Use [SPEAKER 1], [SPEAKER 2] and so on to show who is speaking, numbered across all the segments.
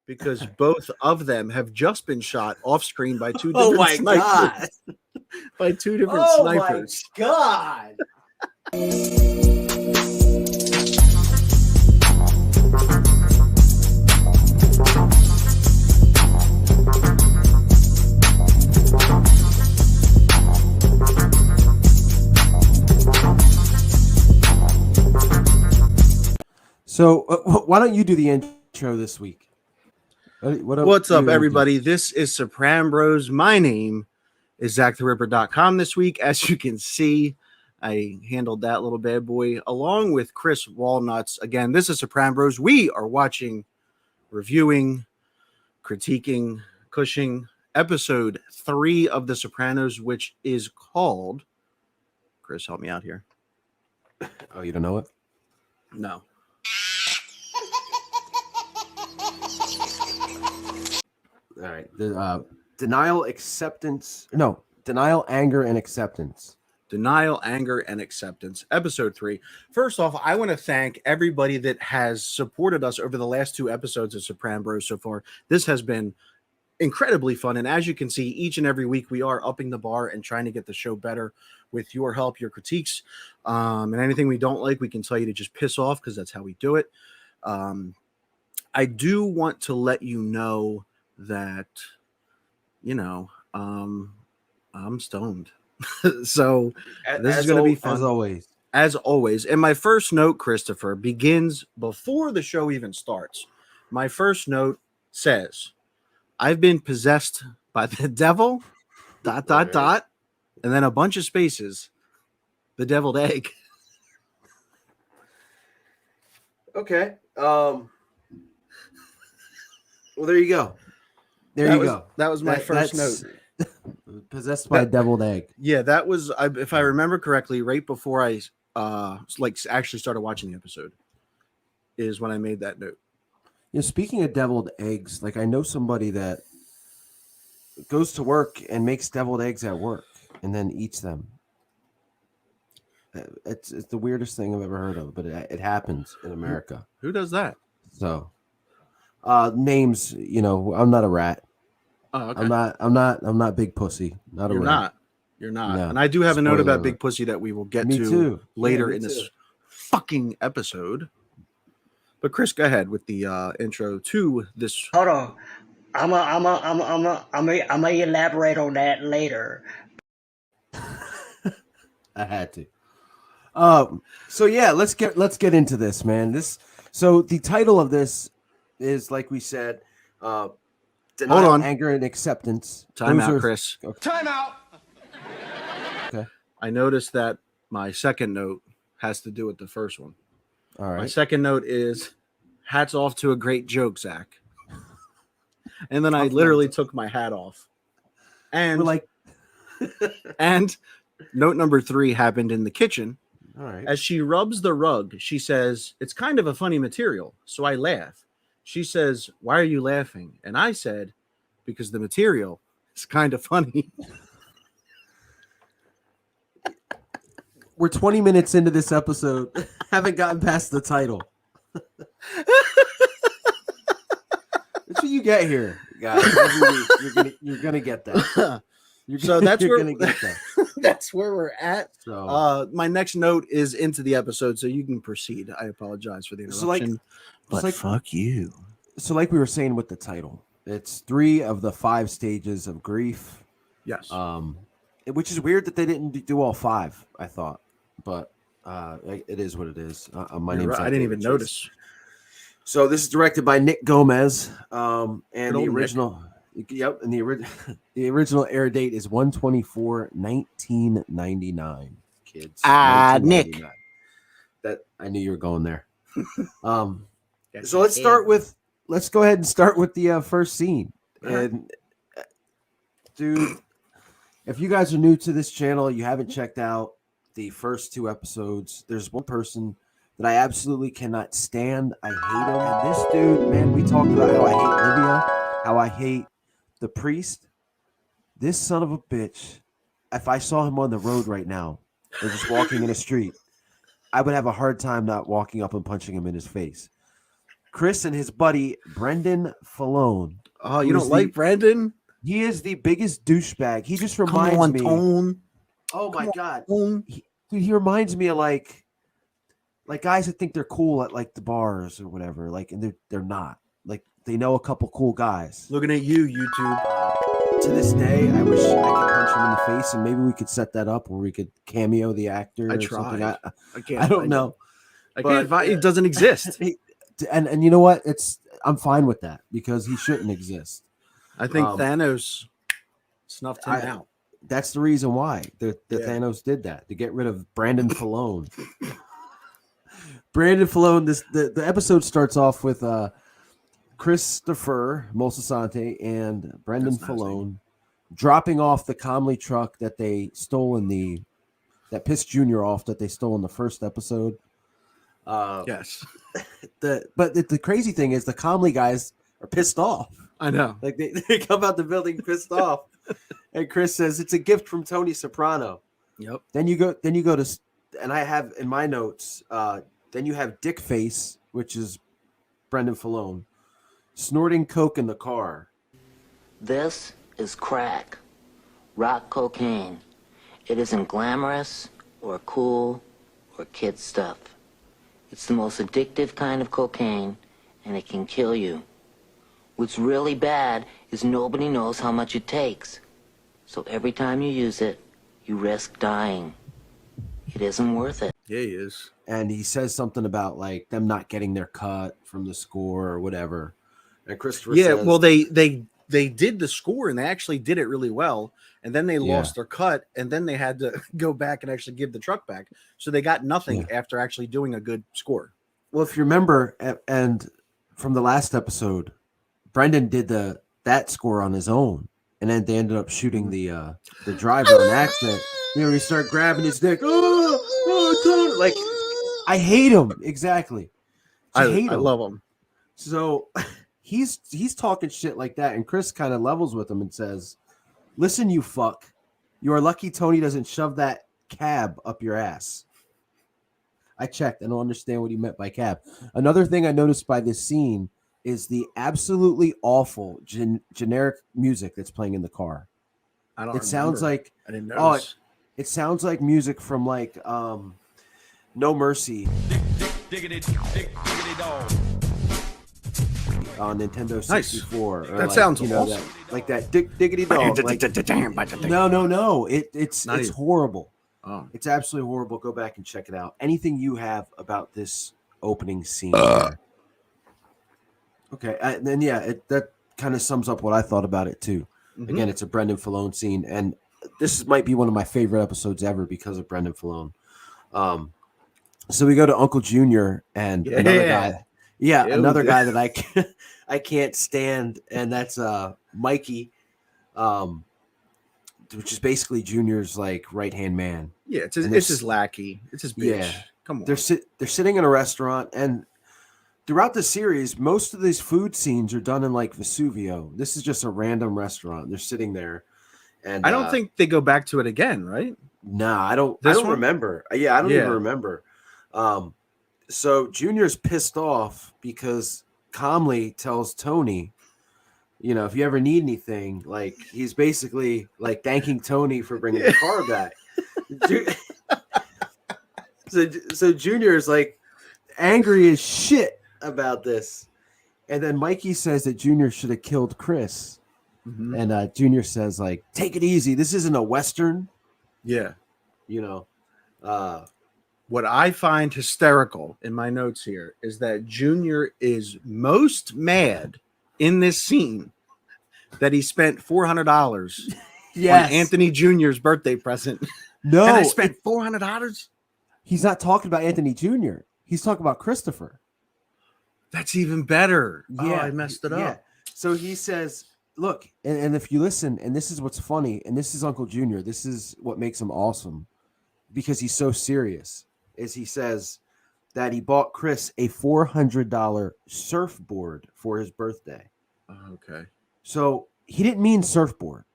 [SPEAKER 1] because both of them have just been shot off screen by two
[SPEAKER 2] Oh
[SPEAKER 1] different
[SPEAKER 2] my
[SPEAKER 1] snipers.
[SPEAKER 2] God.
[SPEAKER 1] By two different
[SPEAKER 2] Oh
[SPEAKER 1] snipers.
[SPEAKER 2] my God.
[SPEAKER 3] So why don't you do the intro this week?
[SPEAKER 1] What's up, everybody? This is Sopran'Bros. My name is ZacTheRipper.com this week. As you can see, I handled that little bad boy along with Chris Walnuts. Again, this is Sopran'Bros. We are watching, reviewing, critiquing, cushing episode 3 of The Sopranos, which is called... Chris, help me out here.
[SPEAKER 3] Oh, you don't know it?
[SPEAKER 1] No.
[SPEAKER 3] All right. Denial, acceptance. No, denial, anger, and acceptance.
[SPEAKER 1] Denial, Anger, and Acceptance, episode 3. First off, I want to thank everybody that has supported us over the last 2 episodes of Sopran'Bros so far. This has been incredibly fun, and as you can see, each and every week we are upping the bar and trying to get the show better with your help, your critiques, and anything we don't like, we can tell you to just piss off, because that's how we do it. I do want to let you know that, I'm stoned. So this is going to be fun. As always. And my first note, Christopher, begins before the show even starts. My first note says, I've been possessed by the devil, ... and then a bunch of spaces, the deviled egg.
[SPEAKER 3] Okay. Well, there you go.
[SPEAKER 1] That was my first note.
[SPEAKER 3] Possessed by a deviled egg.
[SPEAKER 1] Yeah, that was, if I remember correctly, right before I actually started watching the episode is when I made that note.
[SPEAKER 3] Speaking of deviled eggs, I know somebody that goes to work and makes deviled eggs at work and then eats them. It's the weirdest thing I've ever heard of, but it happens in America.
[SPEAKER 1] Who does that?
[SPEAKER 3] So, names, I'm not a rat.
[SPEAKER 1] Oh, okay.
[SPEAKER 3] I'm not big pussy. You're
[SPEAKER 1] not. No. And I do have a note about big pussy that we will get to later in this fucking episode. But Chris, go ahead with the intro to this.
[SPEAKER 4] Hold on, I'm gonna elaborate on that later.
[SPEAKER 3] I had to. So yeah, let's get into this, man. So the title of this is, like we said, Denial,
[SPEAKER 1] Hold on.
[SPEAKER 3] Anger, and Acceptance.
[SPEAKER 1] Time out, Chris.
[SPEAKER 3] Okay.
[SPEAKER 2] Time out.
[SPEAKER 3] Okay.
[SPEAKER 1] I noticed that my second note has to do with the first one.
[SPEAKER 3] All right.
[SPEAKER 1] My second note is, hats off to a great joke, Zach. And then I literally took my hat off. And and note number 3 happened in the kitchen.
[SPEAKER 3] All right.
[SPEAKER 1] As she rubs the rug, she says, it's kind of a funny material. So I laugh. She says, why are you laughing? And I said, because the material is kind of funny.
[SPEAKER 3] We're 20 minutes into this episode. Haven't gotten past the title. That's what you get here, guys. Every week, you're gonna get that. Gonna get that.
[SPEAKER 1] That's where we're at.
[SPEAKER 3] So,
[SPEAKER 1] my next note is into the episode, so you can proceed. I apologize for the interruption. But fuck you.
[SPEAKER 3] So like we were saying with the title, it's 3 of the 5 stages of grief.
[SPEAKER 1] Yes.
[SPEAKER 3] Which is weird that they didn't do all 5, I thought. But it is what it is. My name's
[SPEAKER 1] right. I didn't even notice.
[SPEAKER 3] So this is directed by Nick Gomez. And the original...
[SPEAKER 1] Nick.
[SPEAKER 3] Yep, and the original air date is 1/24/1999. Kids.
[SPEAKER 1] Nick.
[SPEAKER 3] That I knew you were going there. So let's go ahead and start with the first scene. And dude, if you guys are new to this channel, you haven't checked out the first 2 episodes, there's one person that I absolutely cannot stand. I hate him. And this dude, man, we talked about how I hate Livia, how I hate the priest. This son of a bitch, if I saw him on the road right now or just walking in a street, I would have a hard time not walking up and punching him in his face. Chris and his buddy Brendan Falone.
[SPEAKER 1] Oh, you don't like Brandon?
[SPEAKER 3] He is the biggest douchebag. He just
[SPEAKER 1] Come
[SPEAKER 3] reminds
[SPEAKER 1] on,
[SPEAKER 3] me.
[SPEAKER 1] Tone.
[SPEAKER 3] Oh my god,
[SPEAKER 1] Tone.
[SPEAKER 3] he reminds me of like guys that think they're cool at like the bars or whatever. Like, and they're not. Like, they know a couple cool guys.
[SPEAKER 1] Looking at you, YouTube.
[SPEAKER 3] To this day, I wish I could punch him in the face, and maybe we could set that up where we could cameo the actor.
[SPEAKER 1] I
[SPEAKER 3] or
[SPEAKER 1] tried.
[SPEAKER 3] something. I don't know.
[SPEAKER 1] I can't find it. Doesn't exist.
[SPEAKER 3] And you know what? I'm fine with that because he shouldn't exist.
[SPEAKER 1] I think Thanos snuffed him out.
[SPEAKER 3] That's the reason why Thanos did that, to get rid of Brandon Falone. Brandon Falone. The episode starts off with Christopher Moltisanti and Brendan Falone dropping off the Comley truck that they stole that pissed Junior off, that they stole in the first episode.
[SPEAKER 1] Yes.
[SPEAKER 3] But the crazy thing is the Comley guys are pissed off.
[SPEAKER 1] I know.
[SPEAKER 3] Like they come out the building pissed off. And Chris says it's a gift from Tony Soprano.
[SPEAKER 1] Yep.
[SPEAKER 3] Then you go to, and I have in my notes, then you have Dick Face, which is Brendan Falone, snorting coke in the car.
[SPEAKER 2] This is crack, rock cocaine. It isn't glamorous or cool or kid stuff. It's the most addictive kind of cocaine, and it can kill you. What's really bad is nobody knows how much it takes. So every time you use it, you risk dying. It isn't worth it.
[SPEAKER 1] Yeah, he is.
[SPEAKER 3] And he says something about like them not getting their cut from the score or whatever. And Christopher says,
[SPEAKER 1] well, they did the score and they actually did it really well. And then they lost their cut, and then they had to go back and actually give the truck back. So they got nothing after actually doing a good score.
[SPEAKER 3] Well, if you remember, and from the last episode, Brendan did that score on his own, and then they ended up shooting the driver on accident. You know, he started grabbing his dick. Oh, like I hate him. Exactly. I hate him.
[SPEAKER 1] I love him.
[SPEAKER 3] So he's talking shit like that, and Chris kind of levels with him and says, "Listen, you fuck. You are lucky Tony doesn't shove that cab up your ass." I checked. I don't understand what he meant by cab. Another thing I noticed by this scene is the absolutely awful generic music that's playing in the car.
[SPEAKER 1] I don't.
[SPEAKER 3] It sounds like
[SPEAKER 1] I didn't notice.
[SPEAKER 3] It sounds like music from like No Mercy on Nintendo 64.
[SPEAKER 1] Nice.
[SPEAKER 3] Or
[SPEAKER 1] that
[SPEAKER 3] like,
[SPEAKER 1] sounds
[SPEAKER 3] you know,
[SPEAKER 1] awesome.
[SPEAKER 3] That diggity dog. No. It's horrible.
[SPEAKER 1] Oh.
[SPEAKER 3] It's absolutely horrible. Go back and check it out. Anything you have about this opening scene? Okay, and then that kind of sums up what I thought about it too. Mm-hmm. Again, it's a Brendan Falone scene, and this might be one of my favorite episodes ever because of Brendan Falone. So we go to Uncle Junior and another guy. Yeah, another guy that I can't stand, and that's Mikey, which is basically Junior's like right-hand man.
[SPEAKER 1] Yeah, it's his lackey. It's his bitch.
[SPEAKER 3] Yeah.
[SPEAKER 1] Come on.
[SPEAKER 3] They're sitting in a restaurant, and throughout the series, most of these food scenes are done in like Vesuvio. This is just a random restaurant. They're sitting there, and
[SPEAKER 1] I don't think they go back to it again, right?
[SPEAKER 3] Nah, I don't remember. Yeah, I don't even remember. So Junior's pissed off because Comley tells Tony, you know, if you ever need anything, like he's basically like thanking Tony for bringing the car back. So Junior's like angry as shit about this. And then Mikey says that Junior should have killed Chris. Mm-hmm. And Junior says, like, take it easy. This isn't a Western.
[SPEAKER 1] Yeah.
[SPEAKER 3] You know,
[SPEAKER 1] what I find hysterical in my notes here is that Junior is most mad in this scene that he spent $400 on Anthony Jr.'s birthday present.
[SPEAKER 3] No,
[SPEAKER 1] and I spent $400.
[SPEAKER 3] He's not talking about Anthony Jr. He's talking about Christopher.
[SPEAKER 1] That's even better.
[SPEAKER 3] Yeah,
[SPEAKER 1] oh, I messed it up.
[SPEAKER 3] So he says, look, and if you listen, and this is what's funny, and this is Uncle Junior, this is what makes him awesome because he's so serious, is he says that he bought Chris a $400 surfboard for his birthday.
[SPEAKER 1] Okay.
[SPEAKER 3] So he didn't mean surfboard.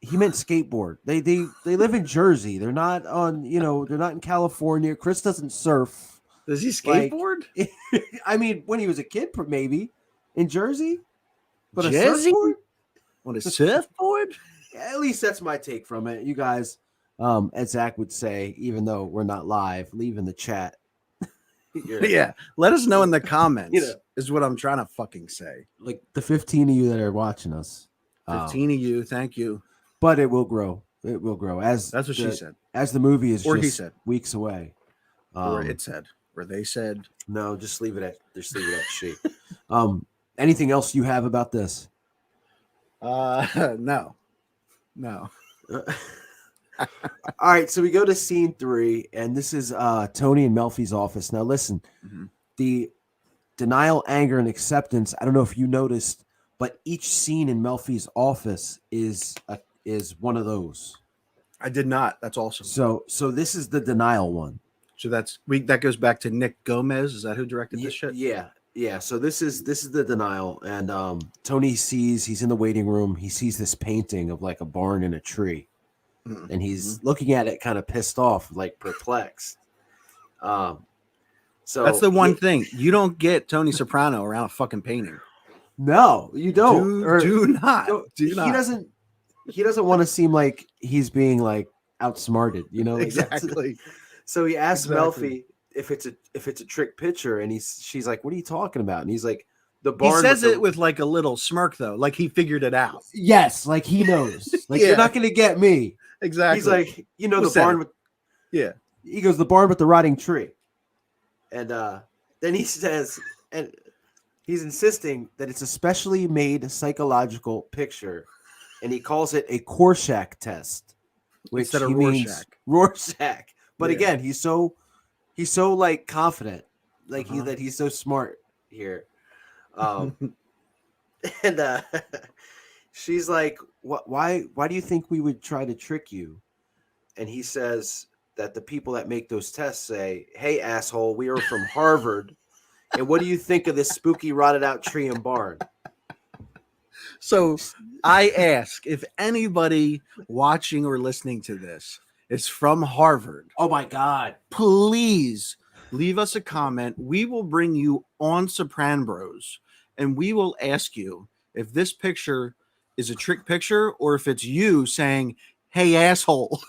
[SPEAKER 3] He meant skateboard. They live in Jersey. They're not on, they're not in California. Chris doesn't surf.
[SPEAKER 1] Does he
[SPEAKER 3] Like,
[SPEAKER 1] skateboard?
[SPEAKER 3] I mean, when he was a kid, maybe in Jersey, but a
[SPEAKER 1] Jazzy?
[SPEAKER 3] surfboard.
[SPEAKER 1] On a surfboard?
[SPEAKER 3] At least that's my take from it. You guys, as Zach would say, even though we're not live, leave in the chat.
[SPEAKER 1] Yeah, let us know in the comments.
[SPEAKER 3] You know.
[SPEAKER 1] Is what I'm trying to fucking say.
[SPEAKER 3] Like the 15 of you that are watching us.
[SPEAKER 1] 15 of you, thank you.
[SPEAKER 3] But it will grow. It will grow as
[SPEAKER 1] That's what she said.
[SPEAKER 3] As the movie is
[SPEAKER 1] Or
[SPEAKER 3] just
[SPEAKER 1] he said.
[SPEAKER 3] weeks away.
[SPEAKER 1] Or it said. Or they said.
[SPEAKER 3] No, just leave it at she. Anything else you have about this?
[SPEAKER 1] No.
[SPEAKER 3] All right, so we go to scene 3, and this is Tony and Melfi's office. Now, listen, the denial, anger, and acceptance. I don't know if you noticed, but each scene in Melfi's office is one of those.
[SPEAKER 1] I did not. That's awesome.
[SPEAKER 3] So this is the denial one.
[SPEAKER 1] So that goes back to Nick Gomez. Is that who directed this shit?
[SPEAKER 3] Yeah. So this is the denial, and Tony he's in the waiting room. He sees this painting of like a barn and a tree. And he's looking at it kind of pissed off, like perplexed. So
[SPEAKER 1] that's the one thing. You don't get Tony Soprano around a fucking painting.
[SPEAKER 3] No, you don't.
[SPEAKER 1] Do not.
[SPEAKER 3] He doesn't want to seem like he's being like outsmarted, you know? Like
[SPEAKER 1] exactly.
[SPEAKER 3] So he asks Melfi if it's a trick picture, and she's like, "What are you talking about?" And he's like, "The barn." He
[SPEAKER 1] says it with like a little smirk though, like he figured it out.
[SPEAKER 3] Yes, like he knows. Like you're not going to get me.
[SPEAKER 1] Exactly.
[SPEAKER 3] He's like, the barn with.
[SPEAKER 1] Yeah.
[SPEAKER 3] He goes, the barn with the rotting tree, and then he says, and he's insisting that it's a specially made psychological picture, and he calls it a Rorschach test, which
[SPEAKER 1] instead of
[SPEAKER 3] he means Rorschach. But again, he's so like confident, like he's so smart here. And she's like, why do you think we would try to trick you? And he says that the people that make those tests say, "Hey, asshole, we are from Harvard. And what do you think of this spooky rotted out tree and barn?"
[SPEAKER 1] So I ask if anybody watching or listening to this is from Harvard.
[SPEAKER 3] Oh my God.
[SPEAKER 1] Please leave us a comment. We will bring you on Sopran'Bros, and we will ask you if this picture is a trick picture or if it's you saying, "Hey, asshole."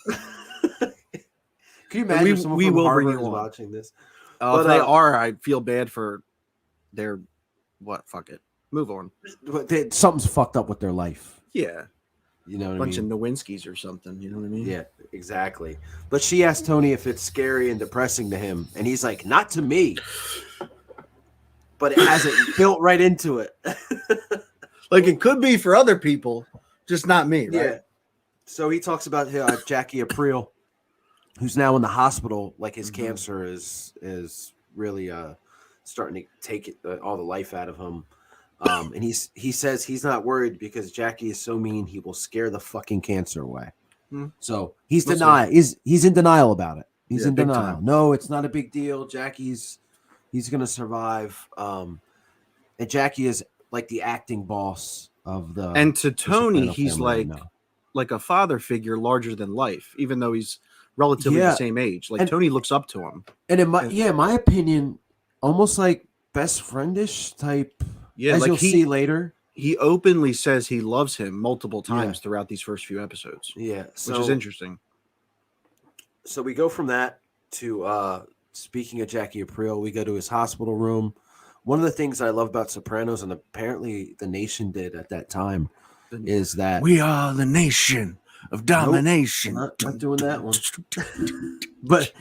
[SPEAKER 3] Can you imagine if someone from Harvard is watching this?
[SPEAKER 1] If they are, I feel bad for their what? Fuck it. Move on.
[SPEAKER 3] Something's fucked up with their life.
[SPEAKER 1] Yeah.
[SPEAKER 3] You know what I mean?
[SPEAKER 1] Bunch of Nowinskis or something. You know what I mean?
[SPEAKER 3] Yeah, exactly. But she asked Tony if it's scary and depressing to him. And he's like, "Not to me." But it has it built right into it.
[SPEAKER 1] Like it could be for other people, just not me, right?
[SPEAKER 3] Yeah. So he talks about Jackie Aprile, who's now in the hospital. Like his cancer is really starting to take all the life out of him. And he says he's not worried because Jackie is so mean he will scare the fucking cancer away. So he's in denial about it. He's in denial. No, it's not a big deal. He's gonna survive. And Jackie is like the acting boss of the.
[SPEAKER 1] And to Tony, he's like a father figure larger than life, even though he's relatively the same age. Like Tony looks up to him. And in
[SPEAKER 3] my opinion, almost like best friendish type. Yeah, as you'll see later.
[SPEAKER 1] He openly says he loves him multiple times throughout these first few episodes.
[SPEAKER 3] Yeah.
[SPEAKER 1] Which is interesting.
[SPEAKER 3] So we go from that to speaking of Jackie Aprile, we go to his hospital room. One of the things I love about Sopranos, and apparently the nation did at that time, is that
[SPEAKER 1] we are the nation of domination.
[SPEAKER 3] Nope, not doing that one. But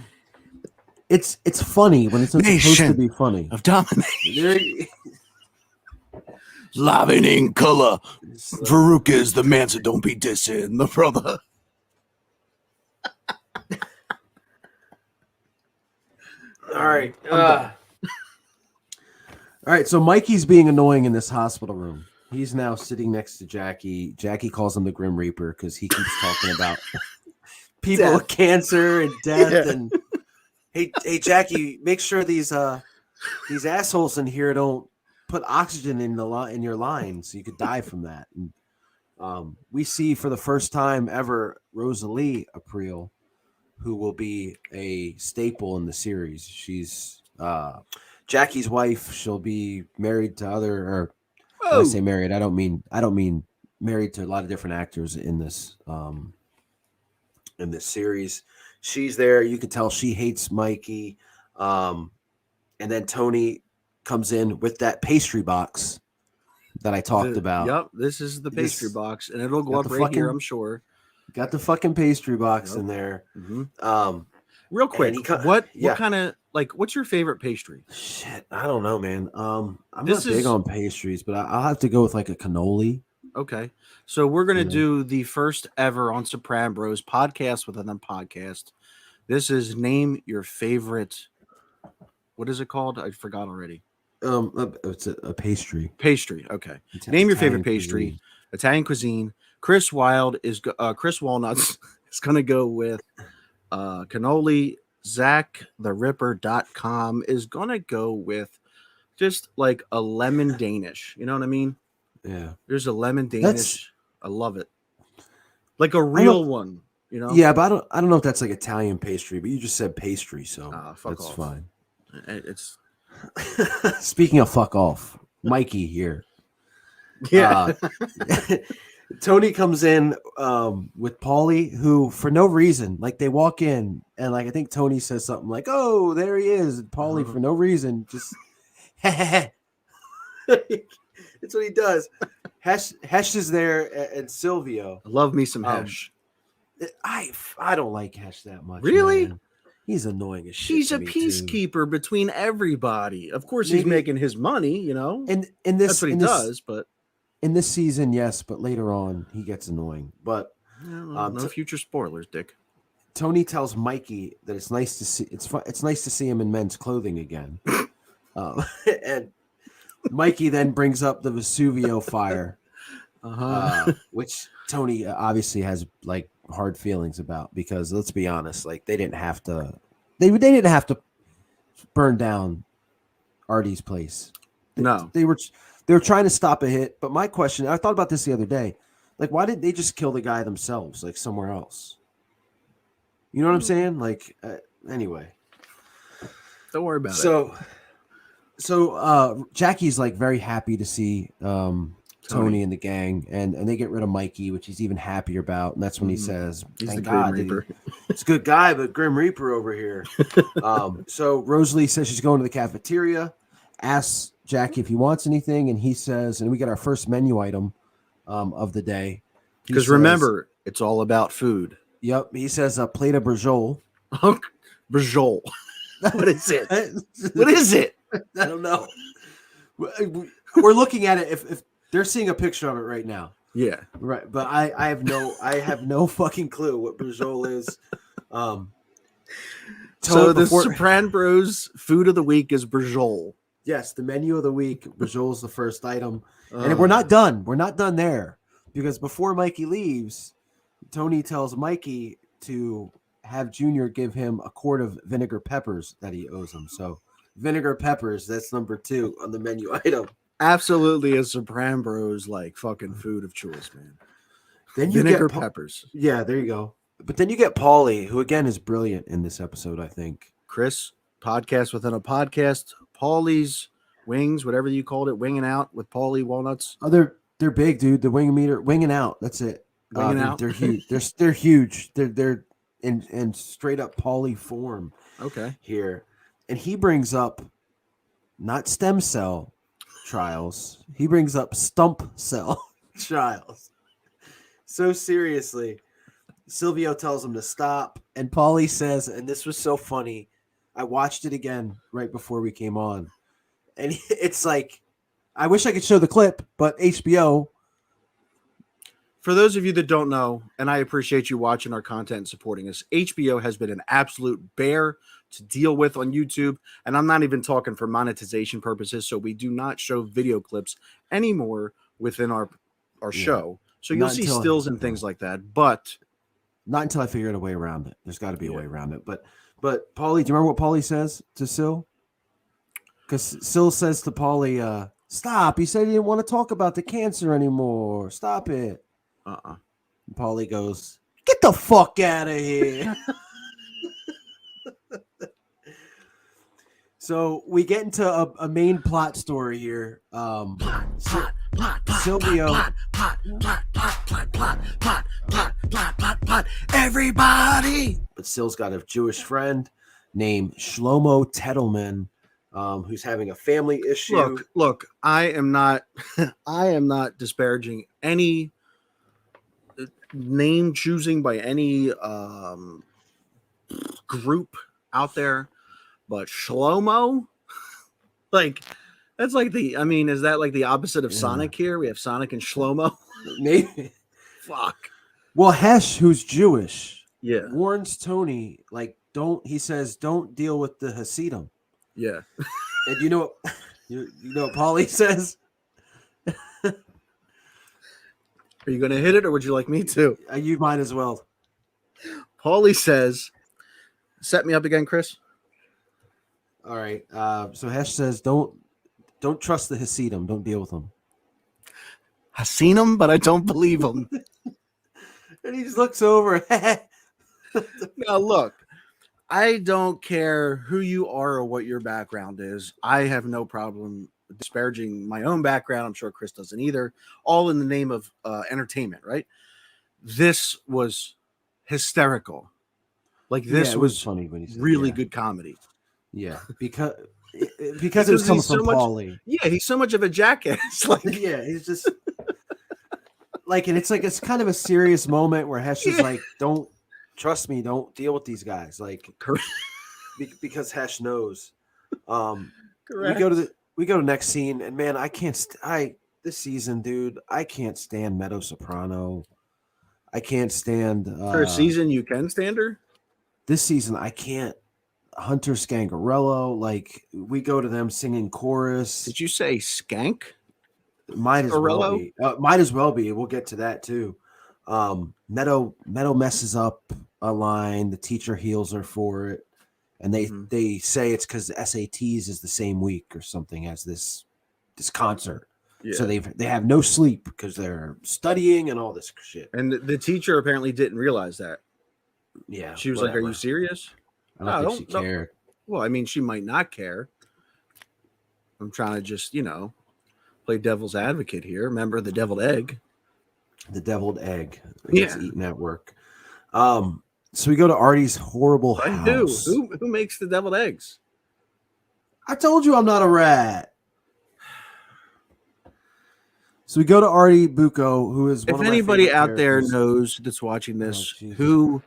[SPEAKER 3] it's funny when it's not supposed to be funny.
[SPEAKER 1] Of domination. Living in color. Farouk is the man, so don't be dissing the brother.
[SPEAKER 3] All right. All right. So Mikey's being annoying in this hospital room. He's now sitting next to Jackie. Jackie calls him the Grim Reaper because he keeps talking about people with cancer and death. Yeah. And hey, Jackie, make sure these assholes in here don't put oxygen in your line so you could die from that. And we see for the first time ever Rosalie Aprile, who will be a staple in the series. She's Jackie's wife, she'll be married to other, or when I
[SPEAKER 1] Oh,
[SPEAKER 3] say married, I don't mean married to a lot of different actors in this series. She's there. You can tell she hates Mikey. And then Tony comes in with that pastry box that I talked about.
[SPEAKER 1] Yep, this is the pastry box, and it'll go
[SPEAKER 3] got
[SPEAKER 1] up
[SPEAKER 3] the
[SPEAKER 1] right here,
[SPEAKER 3] fucking-
[SPEAKER 1] I'm sure.
[SPEAKER 3] Got the fucking pastry box
[SPEAKER 1] Yep.
[SPEAKER 3] in there.
[SPEAKER 1] Mm-hmm. Real quick, what kind of, like, what's your favorite pastry?
[SPEAKER 3] Shit, I don't know, man. I'm
[SPEAKER 1] This
[SPEAKER 3] not big
[SPEAKER 1] is-
[SPEAKER 3] on pastries, but I'll have to go with like a cannoli.
[SPEAKER 1] Okay, so we're gonna
[SPEAKER 3] You know.
[SPEAKER 1] do the first ever on Sopran'Bros podcast within a podcast. This is name your favorite. What is it called? I forgot already.
[SPEAKER 3] It's a pastry.
[SPEAKER 1] Pastry. Okay, name your favorite
[SPEAKER 3] Italian
[SPEAKER 1] pastry.
[SPEAKER 3] cuisine.
[SPEAKER 1] Italian cuisine. Chris Walnuts is gonna go with cannoli. Zac The Ripper.com is gonna go with just like a lemon Danish. You know what I mean?
[SPEAKER 3] Yeah.
[SPEAKER 1] There's a lemon Danish.
[SPEAKER 3] That's-
[SPEAKER 1] I love it. Like a real one, you know?
[SPEAKER 3] Yeah, but I don't know if that's like Italian pastry, but you just said pastry, so
[SPEAKER 1] Fuck
[SPEAKER 3] that's
[SPEAKER 1] off.
[SPEAKER 3] fine.
[SPEAKER 1] It's
[SPEAKER 3] Speaking of fuck off, Mikey here.
[SPEAKER 1] yeah.
[SPEAKER 3] Tony comes in with Paulie, who for no reason, like they walk in and like I think Tony says something like, "Oh, there he is." And Paulie for no reason just That's what he does. Hesh is there and Silvio.
[SPEAKER 1] I love me some hash.
[SPEAKER 3] I don't like Hesh that much.
[SPEAKER 1] Really?
[SPEAKER 3] Man. He's annoying as shit.
[SPEAKER 1] He's
[SPEAKER 3] to
[SPEAKER 1] a
[SPEAKER 3] me, too.
[SPEAKER 1] peacekeeper between everybody. Of course, he's
[SPEAKER 3] Maybe-
[SPEAKER 1] making his money, you know.
[SPEAKER 3] And in this,
[SPEAKER 1] That's what he
[SPEAKER 3] in this,
[SPEAKER 1] does. But
[SPEAKER 3] in this season, yes, but later on he gets annoying. But
[SPEAKER 1] no future spoilers, Dick.
[SPEAKER 3] Tony tells Mikey that it's nice to see it's nice to see him in men's clothing again. And Mikey then brings up the Vesuvio fire, which Tony obviously has like hard feelings about because let's be honest, like they didn't have to burn down Artie's place. They were trying to stop a hit. But my question, I thought about this the other day, like why didn't they just kill the guy themselves, like somewhere else? You know what I'm saying? Like anyway,
[SPEAKER 1] don't worry about it.
[SPEAKER 3] So Jackie's like very happy to see Tony and the gang, and they get rid of Mikey, which he's even happier about. And that's when he says,
[SPEAKER 1] He's
[SPEAKER 3] "Thank
[SPEAKER 1] the
[SPEAKER 3] God,
[SPEAKER 1] Grim Reaper."
[SPEAKER 3] It's a good guy, but Grim Reaper over here." So Rosalie says she's going to the cafeteria, asks Jackie if he wants anything, and he says, and we get our first menu item of the day.
[SPEAKER 1] Because remember, it's all about food.
[SPEAKER 3] Yep, he says a plate of brajol.
[SPEAKER 1] Brajol. What is it? What is it?
[SPEAKER 3] I don't know. We're looking at it. If they're seeing a picture of it right now,
[SPEAKER 1] Yeah.
[SPEAKER 3] right. But I have no fucking clue what brajol is.
[SPEAKER 1] So the Sopran'Bros food of the week is brajol.
[SPEAKER 3] Yes, the menu of the week. Brajol is the first item, and we're not done. We're not done there because before Mikey leaves, Tony tells Mikey to have Junior give him a quart of vinegar peppers that he owes him. So vinegar peppers, that's number 2 on the menu item.
[SPEAKER 1] Absolutely a Sopran'Bros like fucking food of choice, man.
[SPEAKER 3] Then you
[SPEAKER 1] vinegar
[SPEAKER 3] get
[SPEAKER 1] peppers.
[SPEAKER 3] Yeah, there you go. But then you get Paulie, who again is brilliant in this episode, I think.
[SPEAKER 1] Chris, podcast within a podcast. Paulie's wings, whatever you called it, winging out with Paulie Walnuts.
[SPEAKER 3] Oh, they're big, dude. The winging out. That's it.
[SPEAKER 1] Winging out.
[SPEAKER 3] They're huge. They're huge. They're in straight up Paulie form.
[SPEAKER 1] Okay.
[SPEAKER 3] Here, and he brings up not stem cell trials. He brings up stump cell trials. So seriously, Silvio tells him to stop, and Paulie says, and this was so funny. I watched it again right before we came on, and it's like, I wish I could show the clip, but HBO.
[SPEAKER 1] For those of you that don't know, and I appreciate you watching our content and supporting us, HBO has been an absolute bear to deal with on YouTube, and I'm not even talking for monetization purposes, so we do not show video clips anymore within our show. So you'll see stills and things like that, but
[SPEAKER 3] not until I figure out a way around it. There's got to be a way around it. But Paulie, do you remember what Paulie says to Sil? Because Sil says to Paulie, stop. He said he didn't want to talk about the cancer anymore. Stop it. And Paulie goes, get the fuck out of here. So we get into a main plot story here. Silvio.
[SPEAKER 1] Plot. Everybody.
[SPEAKER 3] But Sil's got a Jewish friend named Shlomo Tettleman, who's having a family issue.
[SPEAKER 1] Look, I am not disparaging any name choosing by any group out there, but Shlomo, like that's like is that like the opposite of Sonic here? We have Sonic and Shlomo.
[SPEAKER 3] Maybe.
[SPEAKER 1] Fuck.
[SPEAKER 3] Well, Hesh, who's Jewish,
[SPEAKER 1] warns
[SPEAKER 3] Tony, like, don't deal with the Hasidim.
[SPEAKER 1] Yeah.
[SPEAKER 3] And you know what Paulie says?
[SPEAKER 1] Are you going to hit it, or would you like me to?
[SPEAKER 3] You might as well.
[SPEAKER 1] Paulie says, set me up again, Chris.
[SPEAKER 3] All right. So Hesh says, don't trust the Hasidim. Don't deal with them.
[SPEAKER 1] I've seen him, but I don't believe him.
[SPEAKER 3] And he just looks over.
[SPEAKER 1] Now, look, I don't care who you are or what your background is. I have no problem disparaging my own background. I'm sure Chris doesn't either. All in the name of entertainment, right? This was hysterical. Like, this was
[SPEAKER 3] funny when he said,
[SPEAKER 1] really good comedy.
[SPEAKER 3] Yeah, because it was coming from Paulie.
[SPEAKER 1] Yeah, he's so much of a jackass. Like,
[SPEAKER 3] yeah, he's just like, and it's kind of a serious moment where Hesh is like, don't trust me, don't deal with these guys, like, because Hesh knows.
[SPEAKER 1] Correct.
[SPEAKER 3] We go to next scene, and man, this season, dude, I can't stand Meadow Soprano. I can't stand
[SPEAKER 1] for a season you can stand her.
[SPEAKER 3] This season, I can't. Hunter Scangarello, like, we go to them singing chorus.
[SPEAKER 1] Did you say skank?
[SPEAKER 3] Might as well be. Might as well be. We'll get to that too. Meadow messes up a line. The teacher heals her for it, and they say it's because the SATs is the same week or something as this concert. Yeah. So they have no sleep because they're studying and all this shit.
[SPEAKER 1] And the teacher apparently didn't realize that.
[SPEAKER 3] Yeah,
[SPEAKER 1] she was like, "Are you serious?"
[SPEAKER 3] I don't think she cared.
[SPEAKER 1] Well, I mean, she might not care. I'm trying to just, play devil's advocate here. Remember the deviled egg?
[SPEAKER 3] The deviled egg gets eaten at work. So we go to Artie's horrible house.
[SPEAKER 1] Who makes the deviled eggs?
[SPEAKER 3] I told you I'm not a rat. So we go to Artie Bucco, who is one of my
[SPEAKER 1] anybody out
[SPEAKER 3] characters.
[SPEAKER 1] There knows that's watching this, who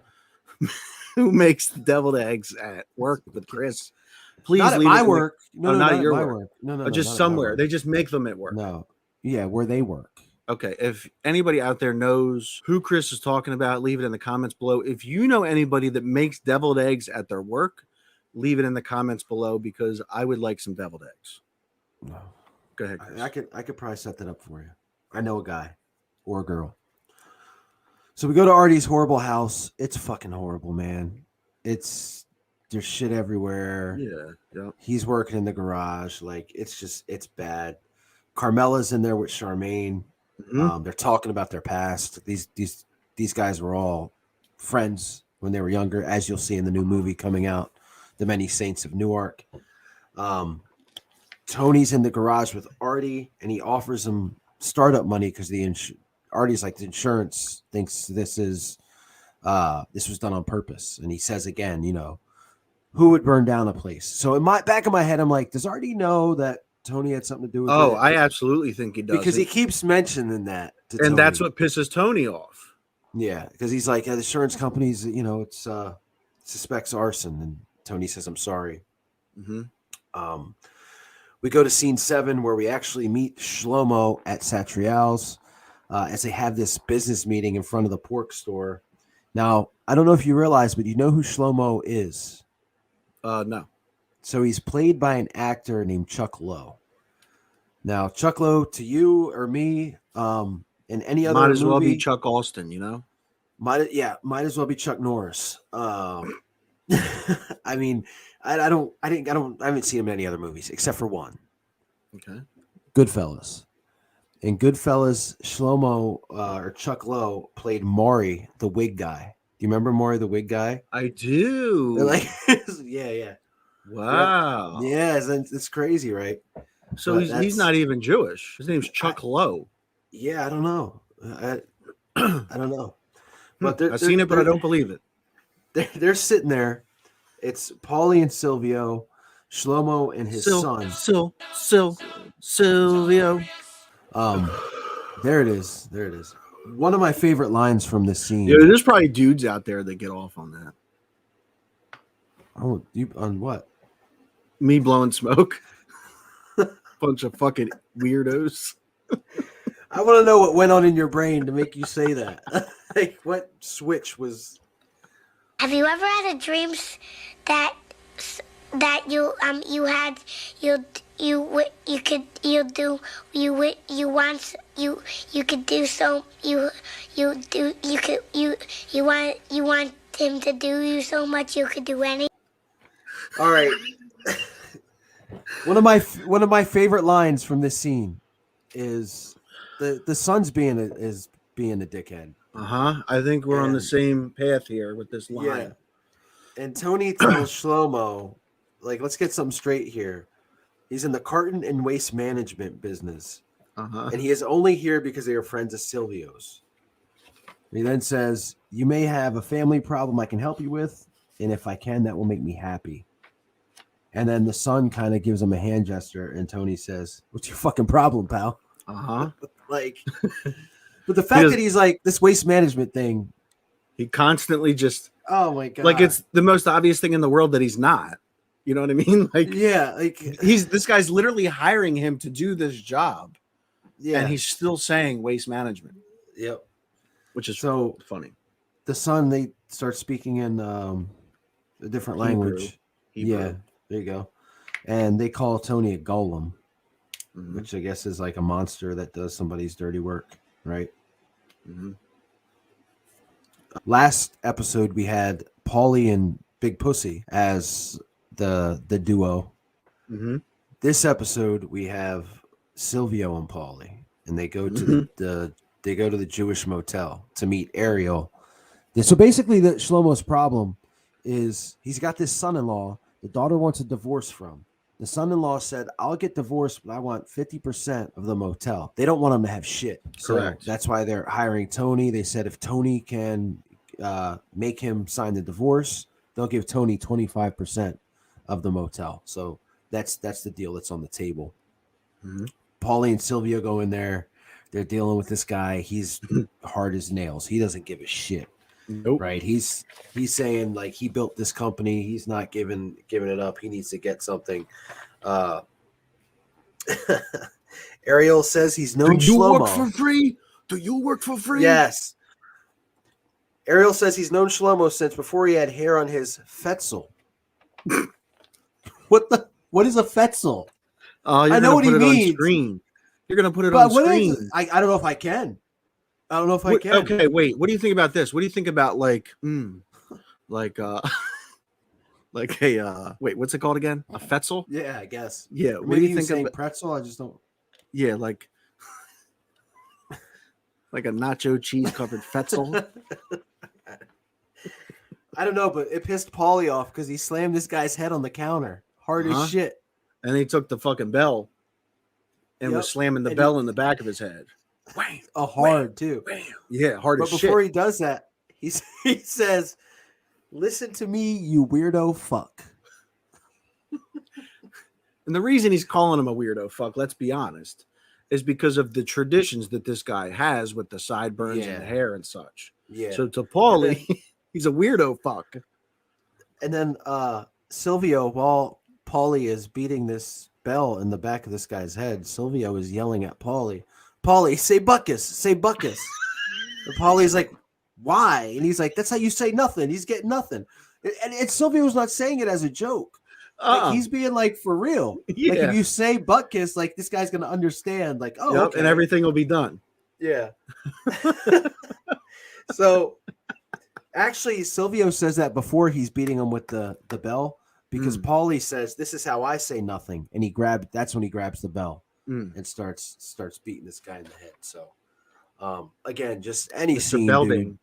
[SPEAKER 1] makes the deviled eggs at work with Chris, please
[SPEAKER 3] not
[SPEAKER 1] leave
[SPEAKER 3] at my work. No,
[SPEAKER 1] not
[SPEAKER 3] at
[SPEAKER 1] your
[SPEAKER 3] my
[SPEAKER 1] work.
[SPEAKER 3] No,
[SPEAKER 1] just somewhere. They just make them at work.
[SPEAKER 3] No, yeah, where they work.
[SPEAKER 1] Okay, if anybody out there knows who Chris is talking about, leave it in the comments below. If you know anybody that makes deviled eggs at their work, leave it in the comments below, because I would like some deviled eggs.
[SPEAKER 3] No.
[SPEAKER 1] Go ahead, Chris.
[SPEAKER 3] I could probably set that up for you. I know a guy or a girl. So we go to Artie's horrible house. It's fucking horrible, man. There's shit everywhere.
[SPEAKER 1] Yeah.
[SPEAKER 3] He's working in the garage. Like, it's bad. Carmela's in there with Charmaine. They're talking about their past. These guys were all friends when they were younger, as you'll see in the new movie coming out, The Many Saints of Newark. Tony's in the garage with Artie, and he offers him startup money because Artie's like, the insurance thinks this was done on purpose. And he says again, who would burn down a place? So in my back of my head, I'm like, does Artie know that Tony had something to do with it?
[SPEAKER 1] Oh, I absolutely think he does.
[SPEAKER 3] Because he keeps mentioning that.
[SPEAKER 1] And
[SPEAKER 3] Tony.
[SPEAKER 1] that's what pisses Tony off.
[SPEAKER 3] Yeah, because he's like, the insurance companies, it's suspects arson. And Tony says, I'm sorry. We go to scene 7 where we actually meet Shlomo at Satrial's as they have this business meeting in front of the pork store. Now, I don't know if you realize, but you know who Shlomo is?
[SPEAKER 1] No.
[SPEAKER 3] So he's played by an actor named Chuck Lowe. Now, Chuck Lowe, to you or me, in any other movie,
[SPEAKER 1] might as well be Chuck Alston,
[SPEAKER 3] Might as well be Chuck Norris. I mean, I haven't seen him in any other movies except for one.
[SPEAKER 1] Okay.
[SPEAKER 3] Goodfellas. In Goodfellas, Shlomo or Chuck Lowe played Maury, the wig guy. Do you remember Maury, the wig guy?
[SPEAKER 1] I do.
[SPEAKER 3] Like, yeah.
[SPEAKER 1] Wow.
[SPEAKER 3] Yeah, it's crazy, right?
[SPEAKER 1] So
[SPEAKER 3] But
[SPEAKER 1] he's not even Jewish. His name's Chuck Lowe.
[SPEAKER 3] Yeah, I don't know. I don't know. But
[SPEAKER 1] I've seen it, but I don't believe it.
[SPEAKER 3] They're sitting there. It's Paulie and Silvio, Shlomo and his son.
[SPEAKER 1] Silvio.
[SPEAKER 3] There it is. There it is. One of my favorite lines from this scene.
[SPEAKER 1] Yeah, there's probably dudes out there that get off on that.
[SPEAKER 3] Oh, you on what?
[SPEAKER 1] Me blowing smoke. Bunch of fucking weirdos.
[SPEAKER 3] I want to know what went on in your brain to make you say that. Like, what switch was?
[SPEAKER 5] Have you ever had a dream that you want him to do you so much you could do anything?
[SPEAKER 3] All right. One of my favorite lines from this scene is the son's being a dickhead.
[SPEAKER 1] I think we're on the same path here with this line.
[SPEAKER 3] Yeah. And Tony tells Shlomo, like, let's get something straight here. He's in the carton and waste management business. And he is only here because they are friends of Silvio's. He then says, you may have a family problem I can help you with, and if I can, that will make me happy. And then the son kind of gives him a hand gesture, and Tony says, what's your fucking problem, pal? Like, but the fact that he's like, this waste management thing.
[SPEAKER 1] He constantly just,
[SPEAKER 3] oh my God.
[SPEAKER 1] Like, it's the most obvious thing in the world that he's not. You know what I mean? Like,
[SPEAKER 3] yeah, like
[SPEAKER 1] this guy's literally hiring him to do this job.
[SPEAKER 3] Yeah.
[SPEAKER 1] And he's still saying waste management.
[SPEAKER 3] Yep.
[SPEAKER 1] Which is
[SPEAKER 3] so
[SPEAKER 1] funny.
[SPEAKER 3] The son, they start speaking in a different language.
[SPEAKER 1] Hebrew.
[SPEAKER 3] Yeah, there you go. And they call Tony a golem, which I guess is like a monster that does somebody's dirty work, right? Last episode, we had Paulie and Big Pussy as the duo. This episode, we have Silvio and Paulie, and they go to the Jewish motel to meet Ariel. So basically, the Shlomo's problem is he's got this son-in-law the daughter wants a divorce from. The son-in-law said, I'll get divorced, but I want 50% of the motel. They don't want him to have shit.
[SPEAKER 1] Correct.
[SPEAKER 3] So that's why they're hiring Tony. They said if Tony can make him sign the divorce, they'll give Tony 25% of the motel. So that's the deal that's on the table. Paulie and Silvio go in there. They're dealing with this guy. He's hard as nails. He doesn't give a shit.
[SPEAKER 1] Nope.
[SPEAKER 3] Right. He's saying like he built this company. He's not giving it up. He needs to get something. Ariel says he's known
[SPEAKER 1] Do you
[SPEAKER 3] Shlomo.
[SPEAKER 1] work for free? Do you work for free?
[SPEAKER 3] Yes. Ariel says he's known Shlomo since before he had hair on his fetzel. What is a fetzel?
[SPEAKER 1] Oh,
[SPEAKER 3] I know what he means.
[SPEAKER 1] On screen. You're gonna put it on screen.
[SPEAKER 3] I don't know if I can. I don't know if I can.
[SPEAKER 1] Okay, wait. What do you think about this? What do you think about like wait, what's it called again? A fetzel?
[SPEAKER 3] Yeah, I guess.
[SPEAKER 1] Yeah.
[SPEAKER 3] What
[SPEAKER 1] What do you think of
[SPEAKER 3] pretzel? I just don't.
[SPEAKER 1] Yeah, like a nacho cheese covered fetzel.
[SPEAKER 3] I don't know, but it pissed Paulie off because he slammed this guy's head on the counter hard as shit.
[SPEAKER 1] And he took the fucking bell and was slamming the bell in the back of his head.
[SPEAKER 3] Wham, hard too.
[SPEAKER 1] Wham. Yeah, hard as shit.
[SPEAKER 3] But before he does that, he says, "Listen to me, you weirdo fuck."
[SPEAKER 1] And the reason he's calling him a weirdo fuck, let's be honest, is because of the traditions that this guy has with the sideburns and the hair and such.
[SPEAKER 3] Yeah.
[SPEAKER 1] So to Paulie, he's a weirdo fuck.
[SPEAKER 3] And then Silvio, while Paulie is beating this bell in the back of this guy's head, Silvio is yelling at Paulie, say Buckus, say Buckus. And Paulie's like, why? And he's like, that's how you say nothing. He's getting nothing. And Silvio's not saying it as a joke. Like, he's being like, for real.
[SPEAKER 1] Yeah.
[SPEAKER 3] Like, if you say Buckus, like, this guy's going to understand. Like, oh, okay.
[SPEAKER 1] And everything will be done.
[SPEAKER 3] Yeah. So, actually, Silvio says that before he's beating him with the bell, because Paulie says, this is how I say nothing. And that's when he grabs the bell and starts beating this guy in the head. So, again, just any scene, dude,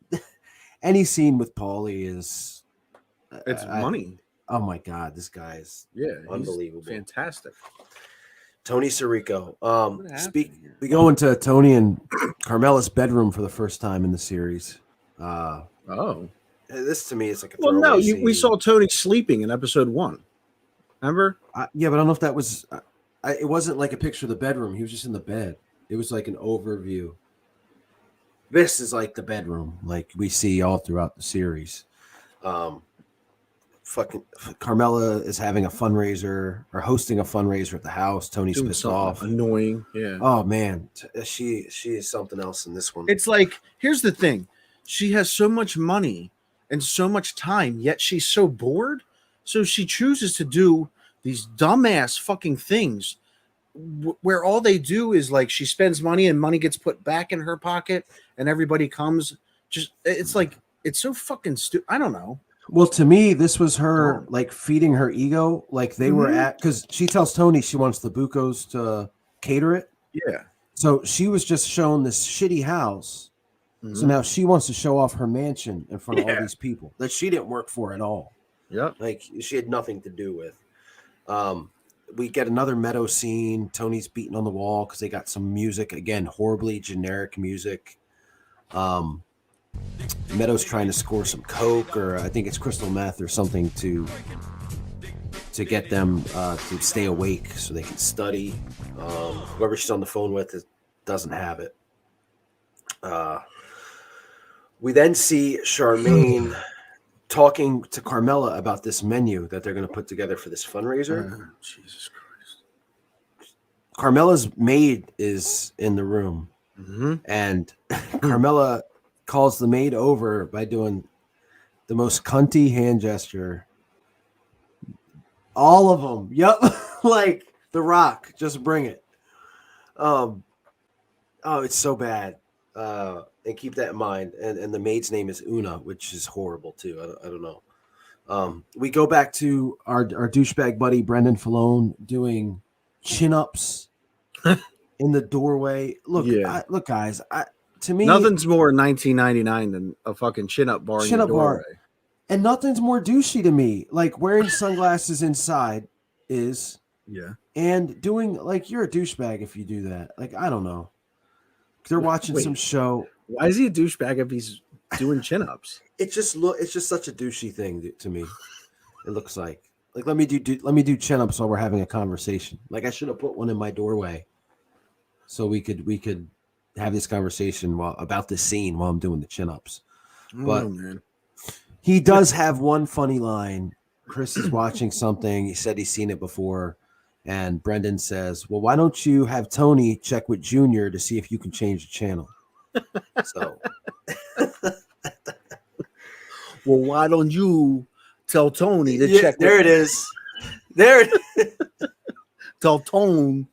[SPEAKER 3] any scene with Paulie is...
[SPEAKER 1] It's money.
[SPEAKER 3] Oh my God, this guy is unbelievable.
[SPEAKER 1] Fantastic.
[SPEAKER 3] Tony Sirico.
[SPEAKER 1] Happened here?
[SPEAKER 3] We go into Tony and Carmela's bedroom for the first time in the series. This to me is like a throwaway scene.
[SPEAKER 1] We saw Tony sleeping in episode 1. Remember?
[SPEAKER 3] Yeah, but I don't know if that was. It wasn't like a picture of the bedroom. He was just in the bed. It was like an overview. This is like the bedroom, like we see all throughout the series. Fucking Carmela is having a fundraiser or hosting a fundraiser at the house. Tony's
[SPEAKER 1] Doing
[SPEAKER 3] pissed
[SPEAKER 1] something
[SPEAKER 3] off.
[SPEAKER 1] Annoying. Yeah.
[SPEAKER 3] Oh man, she is something else in this one.
[SPEAKER 1] It's like, here's the thing. She has so much money and so much time, yet she's so bored. So she chooses to do these dumbass fucking things where all they do is like she spends money and money gets put back in her pocket and everybody comes. Just it's like, it's so fucking stupid. I don't know.
[SPEAKER 3] Well, to me, this was her like feeding her ego. Like they were at, because she tells Tony she wants the Buccos to cater it.
[SPEAKER 1] Yeah.
[SPEAKER 3] So she was just shown this shitty house. So now she wants to show off her mansion in front of all these people that she didn't work for at all.
[SPEAKER 1] Yeah.
[SPEAKER 3] Like she had nothing to do with. We get another Meadow scene. Tony's beating on the wall because they got some music. Again, horribly generic music. Meadow's trying to score some coke, or I think it's crystal meth or something to get them to stay awake so they can study. Whoever she's on the phone with doesn't have it. We then see Charmaine talking to Carmela about this menu that they're going to put together for this fundraiser.
[SPEAKER 1] Jesus Christ.
[SPEAKER 3] Carmela's maid is in the room, and Carmela calls the maid over by doing the most cunty hand gesture. All of them. Yep. Like The Rock. Just bring it. Oh, it's so bad. And keep that in mind. And the maid's name is Una, which is horrible too. I don't know. We go back to our douchebag buddy Brendan Falone doing chin-ups in the doorway. Look, look, guys. To me,
[SPEAKER 1] nothing's more 1999 than a fucking chin-up bar in your doorway.
[SPEAKER 3] And nothing's more douchey to me. Like wearing sunglasses inside is.
[SPEAKER 1] Yeah.
[SPEAKER 3] And doing, like, you're a douchebag if you do that. Like, I don't know. They're watching some show.
[SPEAKER 1] Why is he a douchebag if he's doing chin-ups?
[SPEAKER 3] It's just such a douchey thing to me. It looks like let me do chin-ups while we're having a conversation. Like I should have put one in my doorway so we could have this conversation about this scene while I'm doing the chin-ups. But
[SPEAKER 1] man.
[SPEAKER 3] He does have one funny line. Chris is watching something. He said he's seen it before. And Brendan says, well, why don't you have Tony check with Junior to see if you can change the channel? So,
[SPEAKER 1] well, why don't you tell Tony to check?
[SPEAKER 3] There it is. There it is.
[SPEAKER 1] Tell Tone.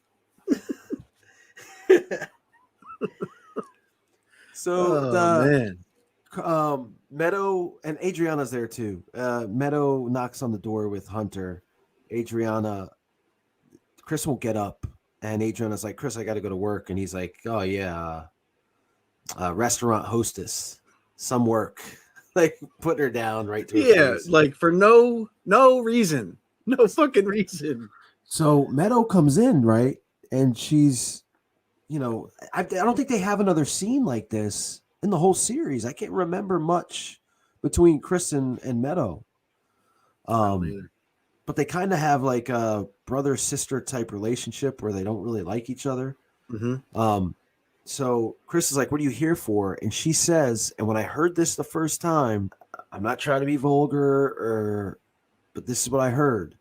[SPEAKER 3] So,
[SPEAKER 1] man.
[SPEAKER 3] Meadow and Adriana's there too. Meadow knocks on the door with Hunter. Chris won't get up, and Adriana's like, Chris, I got to go to work. And he's like, oh, yeah, restaurant hostess, some work. Like, put her down right to her face.
[SPEAKER 1] Like for no reason. No fucking reason.
[SPEAKER 3] So Meadow comes in, right? And she's, I don't think they have another scene like this in the whole series. I can't remember much between Chris and Meadow. But they kind of have like a brother-sister type relationship where they don't really like each other. So Chris is like, what are you here for? And she says, and when I heard this the first time, I'm not trying to be vulgar, but this is what I heard.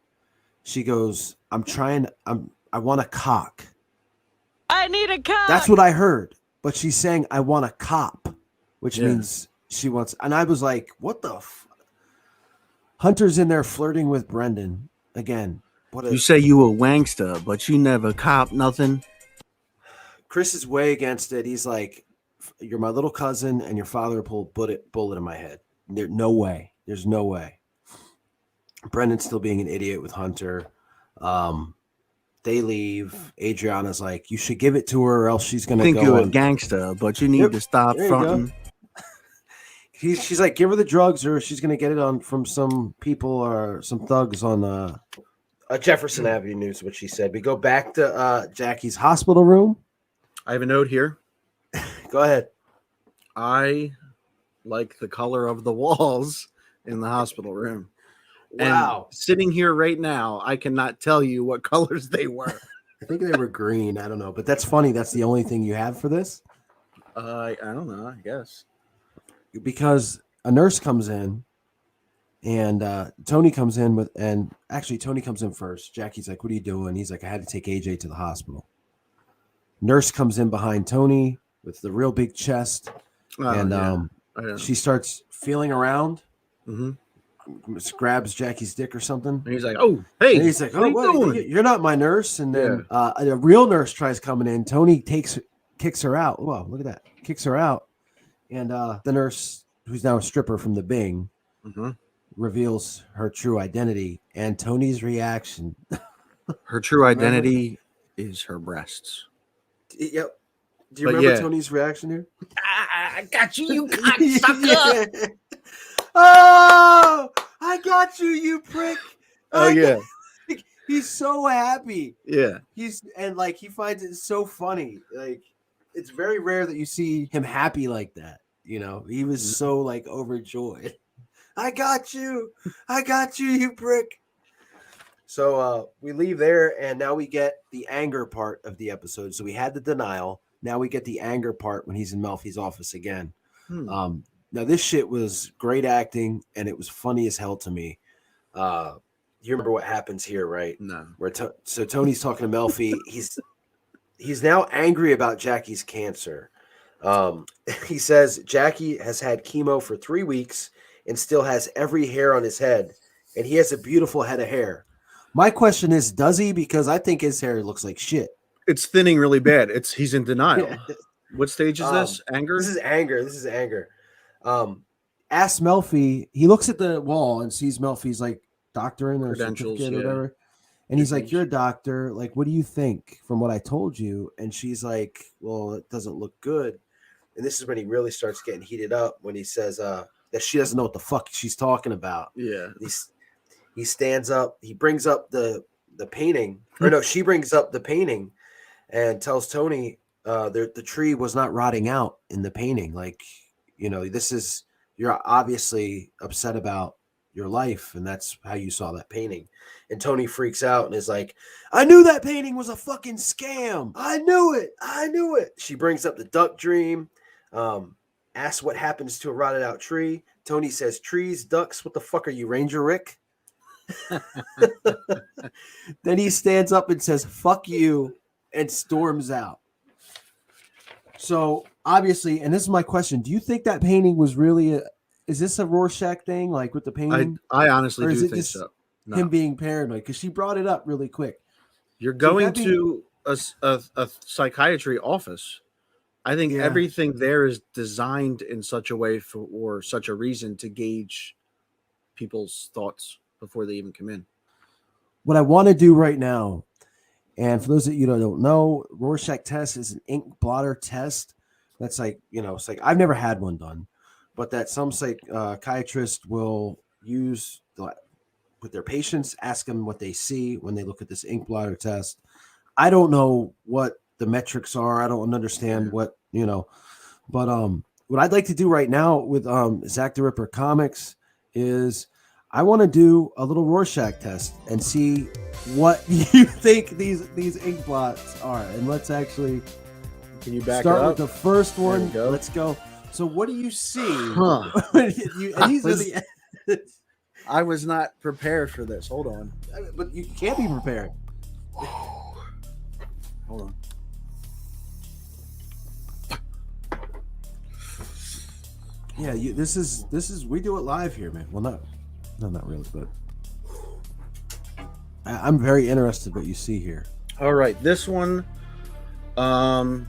[SPEAKER 3] She goes, I want a cock.
[SPEAKER 6] I need a cock.
[SPEAKER 3] That's what I heard. But she's saying, I want a cop, which means she wants, and I was like, what the Hunter's in there flirting with Brendan again.
[SPEAKER 1] You say you a wankster, but you never cop nothing.
[SPEAKER 3] Chris is way against it. He's like, you're my little cousin, and your father pulled bullet in my head. There's no way. There's no way. Brendan's still being an idiot with Hunter. They leave. Adriana's like, you should give it to her, or else she's gonna
[SPEAKER 1] think you're a gangster, but you need to stop fronting.
[SPEAKER 3] she's like, give her the drugs, or she's gonna get it on from some people or some thugs on Jefferson Avenue. Is what she said. We go back to Jackie's hospital room.
[SPEAKER 1] I have a note here.
[SPEAKER 3] Go ahead.
[SPEAKER 1] I like the color of the walls in the hospital room.
[SPEAKER 3] Wow.
[SPEAKER 1] And sitting here right now, I cannot tell you what colors they were.
[SPEAKER 3] I think they were green. I don't know, but that's funny. That's the only thing you have for this.
[SPEAKER 1] I don't know. I guess
[SPEAKER 3] because a nurse comes in, and Tony comes in and actually Tony comes in first. Jackie's like, "What are you doing?" He's like, "I had to take AJ to the hospital." Nurse comes in behind Tony with the real big chest, and she starts feeling around. Grabs Jackie's dick or something.
[SPEAKER 1] And he's like, "Oh, hey!"
[SPEAKER 3] And he's like, "Oh, what? You're not my nurse." And then a real nurse tries coming in. Tony kicks her out. Whoa, look at that! Kicks her out, and the nurse, who's now a stripper from the Bing, reveals her true identity. And Tony's reaction.
[SPEAKER 1] Her true identity is her breasts.
[SPEAKER 3] Yep. Do you remember Tony's reaction here?
[SPEAKER 1] I got you, you cocksucker!
[SPEAKER 3] Oh, I got you, you prick!
[SPEAKER 1] Oh yeah.
[SPEAKER 3] He's so happy.
[SPEAKER 1] Yeah.
[SPEAKER 3] He finds it so funny. Like, it's very rare that you see him happy like that. You know, he was so like overjoyed. I got you, you prick. So we leave there, and now we get the anger part of the episode. So we had the denial. Now we get the anger part when he's in Melfi's office again. Now this shit was great acting, and it was funny as hell to me. You remember what happens here, right?
[SPEAKER 1] No.
[SPEAKER 3] So Tony's talking to Melfi. He's now angry about Jackie's cancer. He says Jackie has had chemo for 3 weeks and still has every hair on his head, and he has a beautiful head of hair. My question is, does he? Because I think his hair looks like shit.
[SPEAKER 1] It's thinning really bad. He's in denial. What stage is this? Anger?
[SPEAKER 3] This is anger. Ask Melfi. He looks at the wall and sees Melfi's like doctoring or certificate or whatever. And he's like, "You're a doctor. Like, what do you think from what I told you?" And she's like, "Well, it doesn't look good." And this is when he really starts getting heated up when he says that she doesn't know what the fuck she's talking about.
[SPEAKER 1] Yeah.
[SPEAKER 3] He stands up. He brings up the painting. Or no, she brings up the painting and tells Tony the tree was not rotting out in the painting. Like, you know, you're obviously upset about your life, and that's how you saw that painting. And Tony freaks out and is like, "I knew that painting was a fucking scam. I knew it. She brings up the duck dream, asks what happens to a rotted out tree. Tony says, "Trees, ducks, what the fuck are you, Ranger Rick?" Then he stands up and says, "Fuck you," and storms out. So obviously, and this is my question: do you think that painting was really is this a Rorschach thing, like with the painting?
[SPEAKER 1] I honestly do think so. No.
[SPEAKER 3] Him being paranoid, because she brought it up really quick.
[SPEAKER 1] You're going to a psychiatry office. I think everything there is designed in such a way or such a reason to gauge people's thoughts before they even come in.
[SPEAKER 3] What I want to do right now, and for those of you that don't know, Rorschach test is an ink blotter test. That's like, you know, it's like I've never had one done, but that some psychiatrist will use with their patients, ask them what they see when they look at this ink blotter test. I don't know what the metrics are. I don't understand what, you know, but what I'd like to do right now with Zac The Ripper Comics is I want to do a little Rorschach test and see what you think these ink blots are. And let's actually start with the first one. Let's go. So what do you see?
[SPEAKER 1] I was not prepared for this. Hold on.
[SPEAKER 3] But you can't be prepared.
[SPEAKER 1] Hold on.
[SPEAKER 3] Yeah, this is we do it live here, man. Well, not really, but I'm very interested what you see here.
[SPEAKER 1] All right, this one. I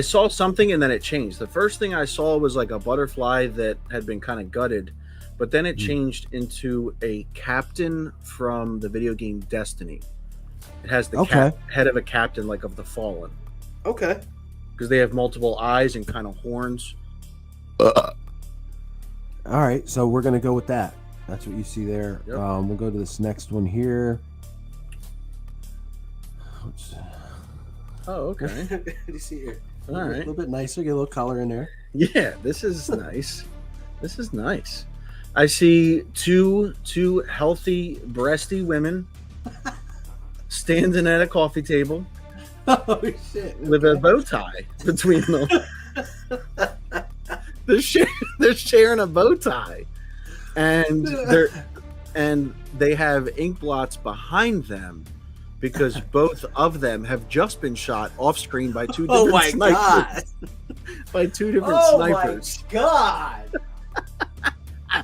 [SPEAKER 1] saw something and then it changed. The first thing I saw was like a butterfly that had been kind of gutted, but then it changed into a captain from the video game Destiny. It has the head of a captain, like of the Fallen.
[SPEAKER 3] Okay.
[SPEAKER 1] because they have multiple eyes and kind of horns.
[SPEAKER 3] All right, so we're gonna go with that. That's what you see there.
[SPEAKER 1] Yep.
[SPEAKER 3] We'll go to this next one here.
[SPEAKER 1] Oh, okay.
[SPEAKER 3] What do you see here?
[SPEAKER 1] All
[SPEAKER 3] A
[SPEAKER 1] right.
[SPEAKER 3] little bit nicer. Get a little color in there.
[SPEAKER 1] Yeah, this is nice. This is nice. I see two healthy, breasty women standing at a coffee table
[SPEAKER 3] Oh shit!
[SPEAKER 1] with a bow tie between them. They're sharing a bow tie, and they have ink blots behind them because both of them have just been shot off screen by two different
[SPEAKER 3] Oh my
[SPEAKER 1] snipers.
[SPEAKER 3] god!
[SPEAKER 1] By two different
[SPEAKER 3] Oh
[SPEAKER 1] snipers.
[SPEAKER 3] my god!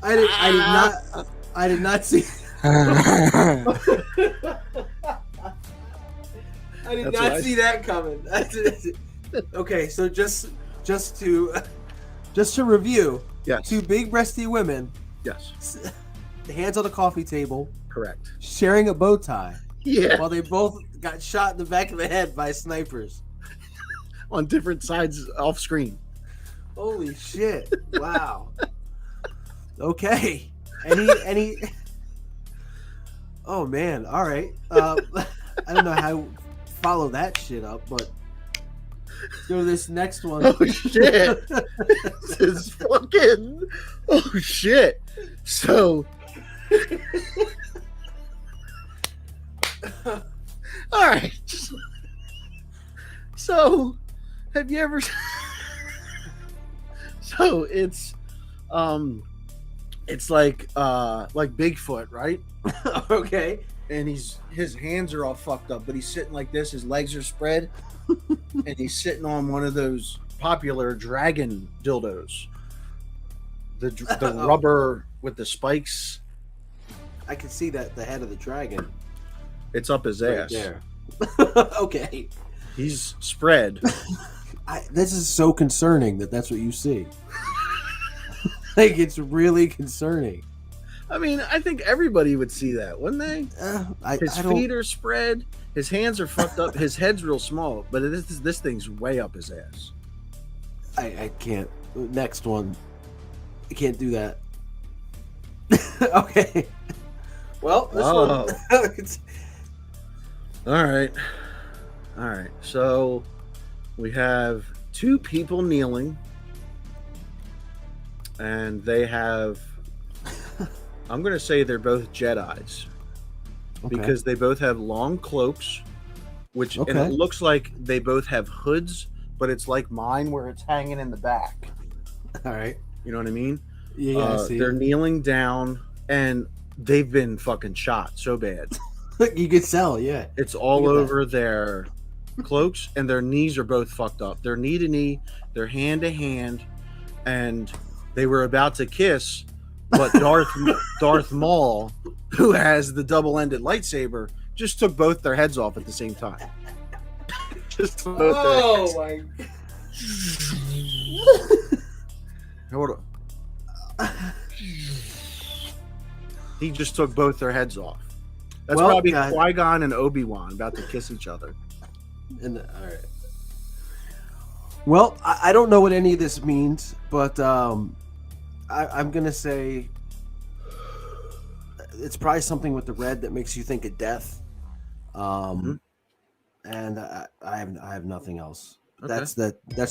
[SPEAKER 3] I did not see. I did
[SPEAKER 1] That's
[SPEAKER 3] not
[SPEAKER 1] right.
[SPEAKER 3] see that coming. Okay, so just to review,
[SPEAKER 1] Yes.
[SPEAKER 3] two big breasty women,
[SPEAKER 1] Yes.
[SPEAKER 3] hands on the coffee table,
[SPEAKER 1] Correct.
[SPEAKER 3] sharing a bow tie,
[SPEAKER 1] Yeah.
[SPEAKER 3] while they both got shot in the back of the head by snipers.
[SPEAKER 1] On different sides off screen.
[SPEAKER 3] Holy shit! Wow. Okay. Any? Oh man! All right. I don't know how to follow that shit up, but let's go to this next one.
[SPEAKER 1] Oh shit! This is fucking. Oh shit! So. All right. So, have you ever? So it's like Bigfoot, right?
[SPEAKER 3] Okay.
[SPEAKER 1] And his hands are all fucked up, but he's sitting like this. His legs are spread, and he's sitting on one of those popular dragon dildos. The rubber with the spikes.
[SPEAKER 3] I can see that the head of the dragon
[SPEAKER 1] It's up his
[SPEAKER 3] right
[SPEAKER 1] ass.
[SPEAKER 3] there. Okay.
[SPEAKER 1] He's spread.
[SPEAKER 3] This is so concerning that's what you see. Like it's really concerning.
[SPEAKER 1] I mean, I think everybody would see that, wouldn't they? His
[SPEAKER 3] I don't.
[SPEAKER 1] feet are spread. His hands are fucked up. His head's real small, but this thing's way up his ass.
[SPEAKER 3] I can't. Next one. I can't do that. Okay. Well, this one.
[SPEAKER 1] All right. So we have two people kneeling, and they have. I'm going to say they're both Jedis because they both have long cloaks, and it looks like they both have hoods, but it's like mine where it's hanging in the back.
[SPEAKER 3] All right.
[SPEAKER 1] You know what I mean?
[SPEAKER 3] Yeah, I see.
[SPEAKER 1] They're kneeling down, and they've been fucking shot so bad.
[SPEAKER 3] You could tell, yeah.
[SPEAKER 1] It's all over their cloaks, and their knees are both fucked up. They're knee to knee, they're hand to hand, and they were about to kiss, but Darth Maul, who has the double-ended lightsaber, just took both their heads off at the same time. Just both their heads.
[SPEAKER 3] My!
[SPEAKER 1] Hold on. He just took both their heads off. That's probably Qui-Gon and Obi-Wan about to kiss each other.
[SPEAKER 3] All right. Well, I don't know what any of this means, but I'm gonna say it's probably something with the red that makes you think of death. And I have nothing else.
[SPEAKER 1] Okay.
[SPEAKER 3] That's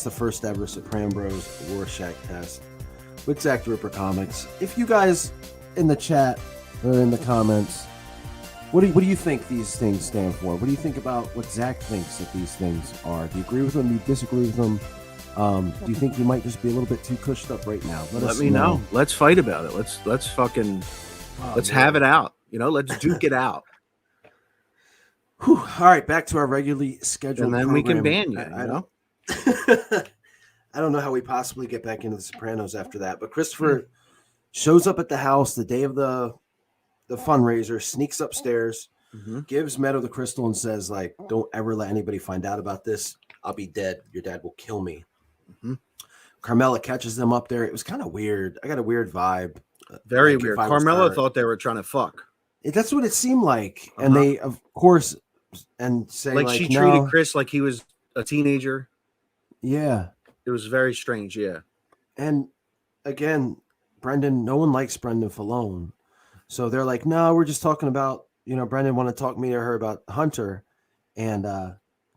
[SPEAKER 3] the first ever Sopran'Bros Rorschach test with Zac The Ripper Comics. If you guys in the chat or in the comments, what do you think these things stand for? What do you think about what Zac thinks that these things are? Do you agree with them? Do you disagree with them? Do you think you might just be a little bit too cushed up right now?
[SPEAKER 1] Let me know. Let's fight about it. Let's fucking have it out. You know, let's duke it out.
[SPEAKER 3] Whew. All right, back to our regularly scheduled.
[SPEAKER 1] And then we can ban you.
[SPEAKER 3] I
[SPEAKER 1] You know?
[SPEAKER 3] I don't know how we possibly get back into the Sopranos after that, but Christopher shows up at the house the day of the fundraiser, sneaks upstairs, gives Meadow the crystal, and says, like, "Don't ever let anybody find out about this. I'll be dead. Your dad will kill me." Carmela catches them up there. It was kind of weird. I got a weird vibe.
[SPEAKER 1] Very
[SPEAKER 3] Like,
[SPEAKER 1] weird.
[SPEAKER 3] if I was
[SPEAKER 1] Carmela
[SPEAKER 3] her.
[SPEAKER 1] thought they were trying to fuck.
[SPEAKER 3] That's what it seemed like, and they, of course, and say
[SPEAKER 1] Like she
[SPEAKER 3] no.
[SPEAKER 1] treated Chris like he was a teenager.
[SPEAKER 3] Yeah.
[SPEAKER 1] It was very strange. Yeah.
[SPEAKER 3] And again, Brendan, no one likes Brendan Falone. So they're like, no, we're just talking about, Brendan want to talk me to her about Hunter. And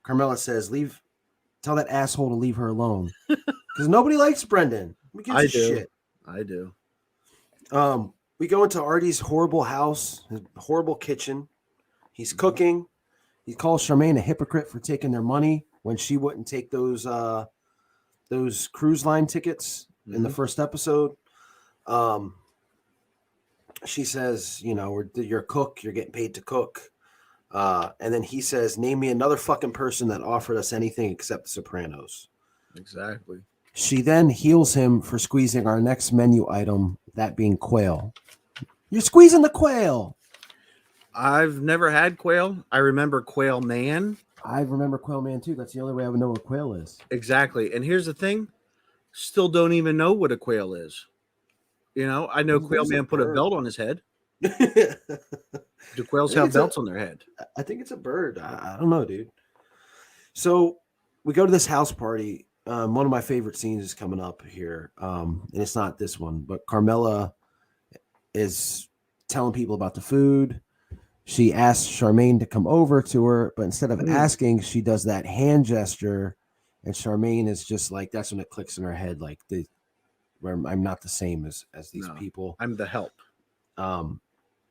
[SPEAKER 3] Carmella says, tell that asshole to leave her alone. Because nobody likes Brendan. Who gives
[SPEAKER 1] I
[SPEAKER 3] a
[SPEAKER 1] do.
[SPEAKER 3] shit?
[SPEAKER 1] I do.
[SPEAKER 3] We go into Artie's horrible house, his horrible kitchen. He's cooking. He calls Charmaine a hypocrite for taking their money when she wouldn't take those cruise line tickets in the first episode. She says, you're a cook, you're getting paid to cook. And then he says, name me another fucking person that offered us anything except the Sopranos.
[SPEAKER 1] Exactly.
[SPEAKER 3] She then heals him for squeezing our next menu item, that being quail. You're squeezing the quail.
[SPEAKER 1] I've never had quail. I remember Quail Man.
[SPEAKER 3] I remember Quail Man too. That's the only way I would know what quail is.
[SPEAKER 1] Exactly. And here's the thing. Still don't even know what a quail is. I know Quail Man put a belt on his head. Do quails have belts on their head?
[SPEAKER 3] I think it's a bird. I don't know, dude. So we go to this house party. One of my favorite scenes is coming up here. And it's not this one, but Carmella is telling people about the food. She asks Charmaine to come over to her, but instead of asking, she does that hand gesture. And Charmaine is just like, that's when it clicks in her head. Like, I'm not the same as these people.
[SPEAKER 1] I'm the help.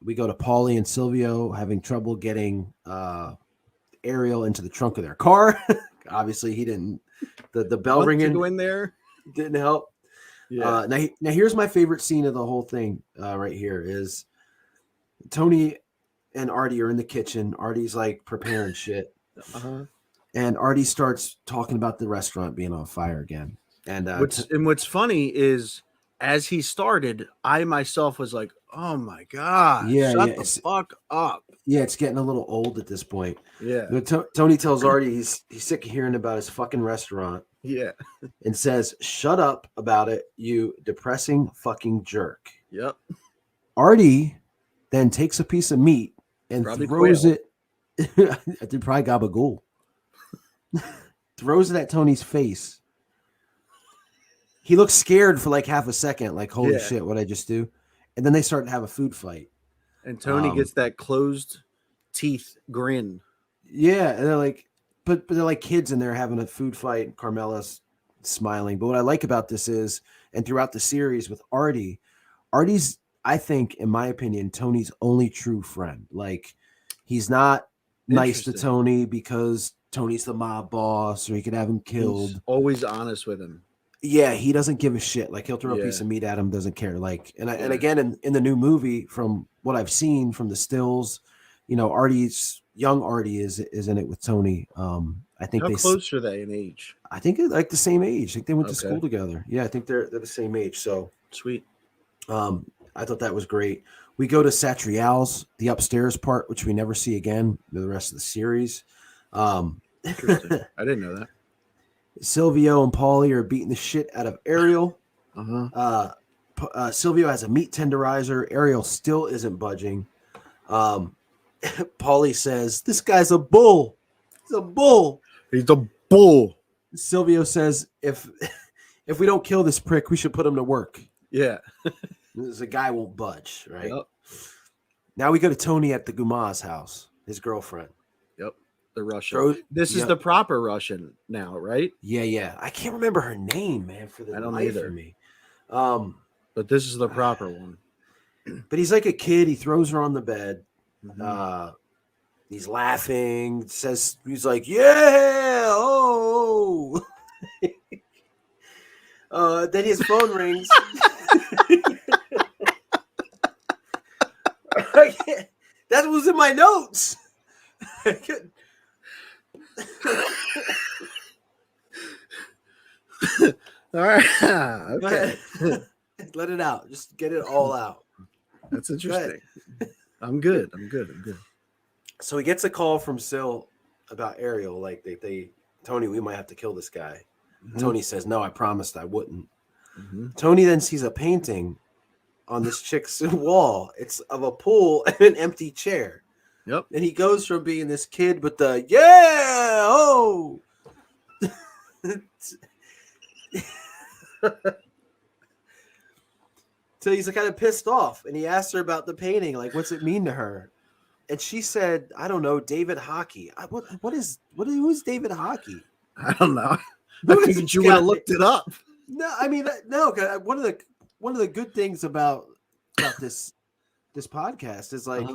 [SPEAKER 3] We go to Paulie and Silvio having trouble getting Ariel into the trunk of their car. Obviously, he didn't. The bell ringing
[SPEAKER 1] go in there
[SPEAKER 3] didn't help.
[SPEAKER 1] Yeah.
[SPEAKER 3] Now here's my favorite scene of the whole thing. Right here is Tony and Artie are in the kitchen. Artie's like preparing shit, and Artie starts talking about the restaurant being on fire again. And
[SPEAKER 1] what's funny is, as he started, I myself was like, "Oh my god, shut the fuck up!"
[SPEAKER 3] Yeah, it's getting a little old at this point.
[SPEAKER 1] Yeah.
[SPEAKER 3] Tony tells Artie he's sick of hearing about his fucking restaurant.
[SPEAKER 1] Yeah.
[SPEAKER 3] And says, "Shut up about it, you depressing fucking jerk."
[SPEAKER 1] Yep.
[SPEAKER 3] Artie then takes a piece of meat and
[SPEAKER 1] Probably
[SPEAKER 3] throws
[SPEAKER 1] quail.
[SPEAKER 3] it. I did probably gabagool. Throws it at Tony's face. He looks scared for like half a second, like, holy shit, what'd I just do? And then they start to have a food fight.
[SPEAKER 1] And Tony gets that closed teeth grin.
[SPEAKER 3] Yeah, and they're like, but they're like kids and they're having a food fight. And Carmella's smiling. But what I like about this is, and throughout the series with Artie's, I think, in my opinion, Tony's only true friend. Like, he's not nice to Tony because Tony's the mob boss or he could have him killed.
[SPEAKER 1] He's always honest with him.
[SPEAKER 3] Yeah, he doesn't give a shit. Like, he'll throw a piece of meat at him, doesn't care. Like, and again, in the new movie, from what I've seen from the stills, young Artie is in it with Tony. I think
[SPEAKER 1] How close are they in age?
[SPEAKER 3] I think they're like the same age. I think they went to school together. Yeah, I think they're the same age. So
[SPEAKER 1] sweet.
[SPEAKER 3] I thought that was great. We go to Satrial's, the upstairs part, which we never see again the rest of the series.
[SPEAKER 1] Interesting. I didn't know that.
[SPEAKER 3] Silvio and Paulie are beating the shit out of Ariel. Silvio has a meat tenderizer. Ariel still isn't budging. Paulie says, "This guy's a bull. He's a bull.
[SPEAKER 1] He's a bull."
[SPEAKER 3] Silvio says, if we don't kill this prick, we should put him to work.
[SPEAKER 1] Yeah.
[SPEAKER 3] The guy won't budge, right?
[SPEAKER 1] Yep.
[SPEAKER 3] Now we go to Tony at the Guma's house, his girlfriend.
[SPEAKER 1] Yep. The Russian. This is the proper Russian now, right?
[SPEAKER 3] Yeah. I can't remember her name, man, for the life of me.
[SPEAKER 1] But this is the proper one.
[SPEAKER 3] But he's like a kid. He throws her on the bed. He's laughing. He's like, "Yeah, oh." Then his phone rings. That was in my notes.
[SPEAKER 1] All right. Okay.
[SPEAKER 3] Let it out. Just get it all out.
[SPEAKER 1] That's interesting. I'm good.
[SPEAKER 3] So he gets a call from Sil about Ariel. Like, Tony, we might have to kill this guy. Tony says, "No, I promised I wouldn't." Tony then sees a painting on this chick's wall. It's of a pool and an empty chair.
[SPEAKER 1] Yep.
[SPEAKER 3] And he goes from being this kid with the So he's kind of pissed off, and he asked her about the painting, like, what's it mean to her? And she said, I don't know, David Hockey. Who's David Hockey?
[SPEAKER 1] I don't know. I figured you would have looked it up.
[SPEAKER 3] No, I mean, no. One of the good things about this podcast is like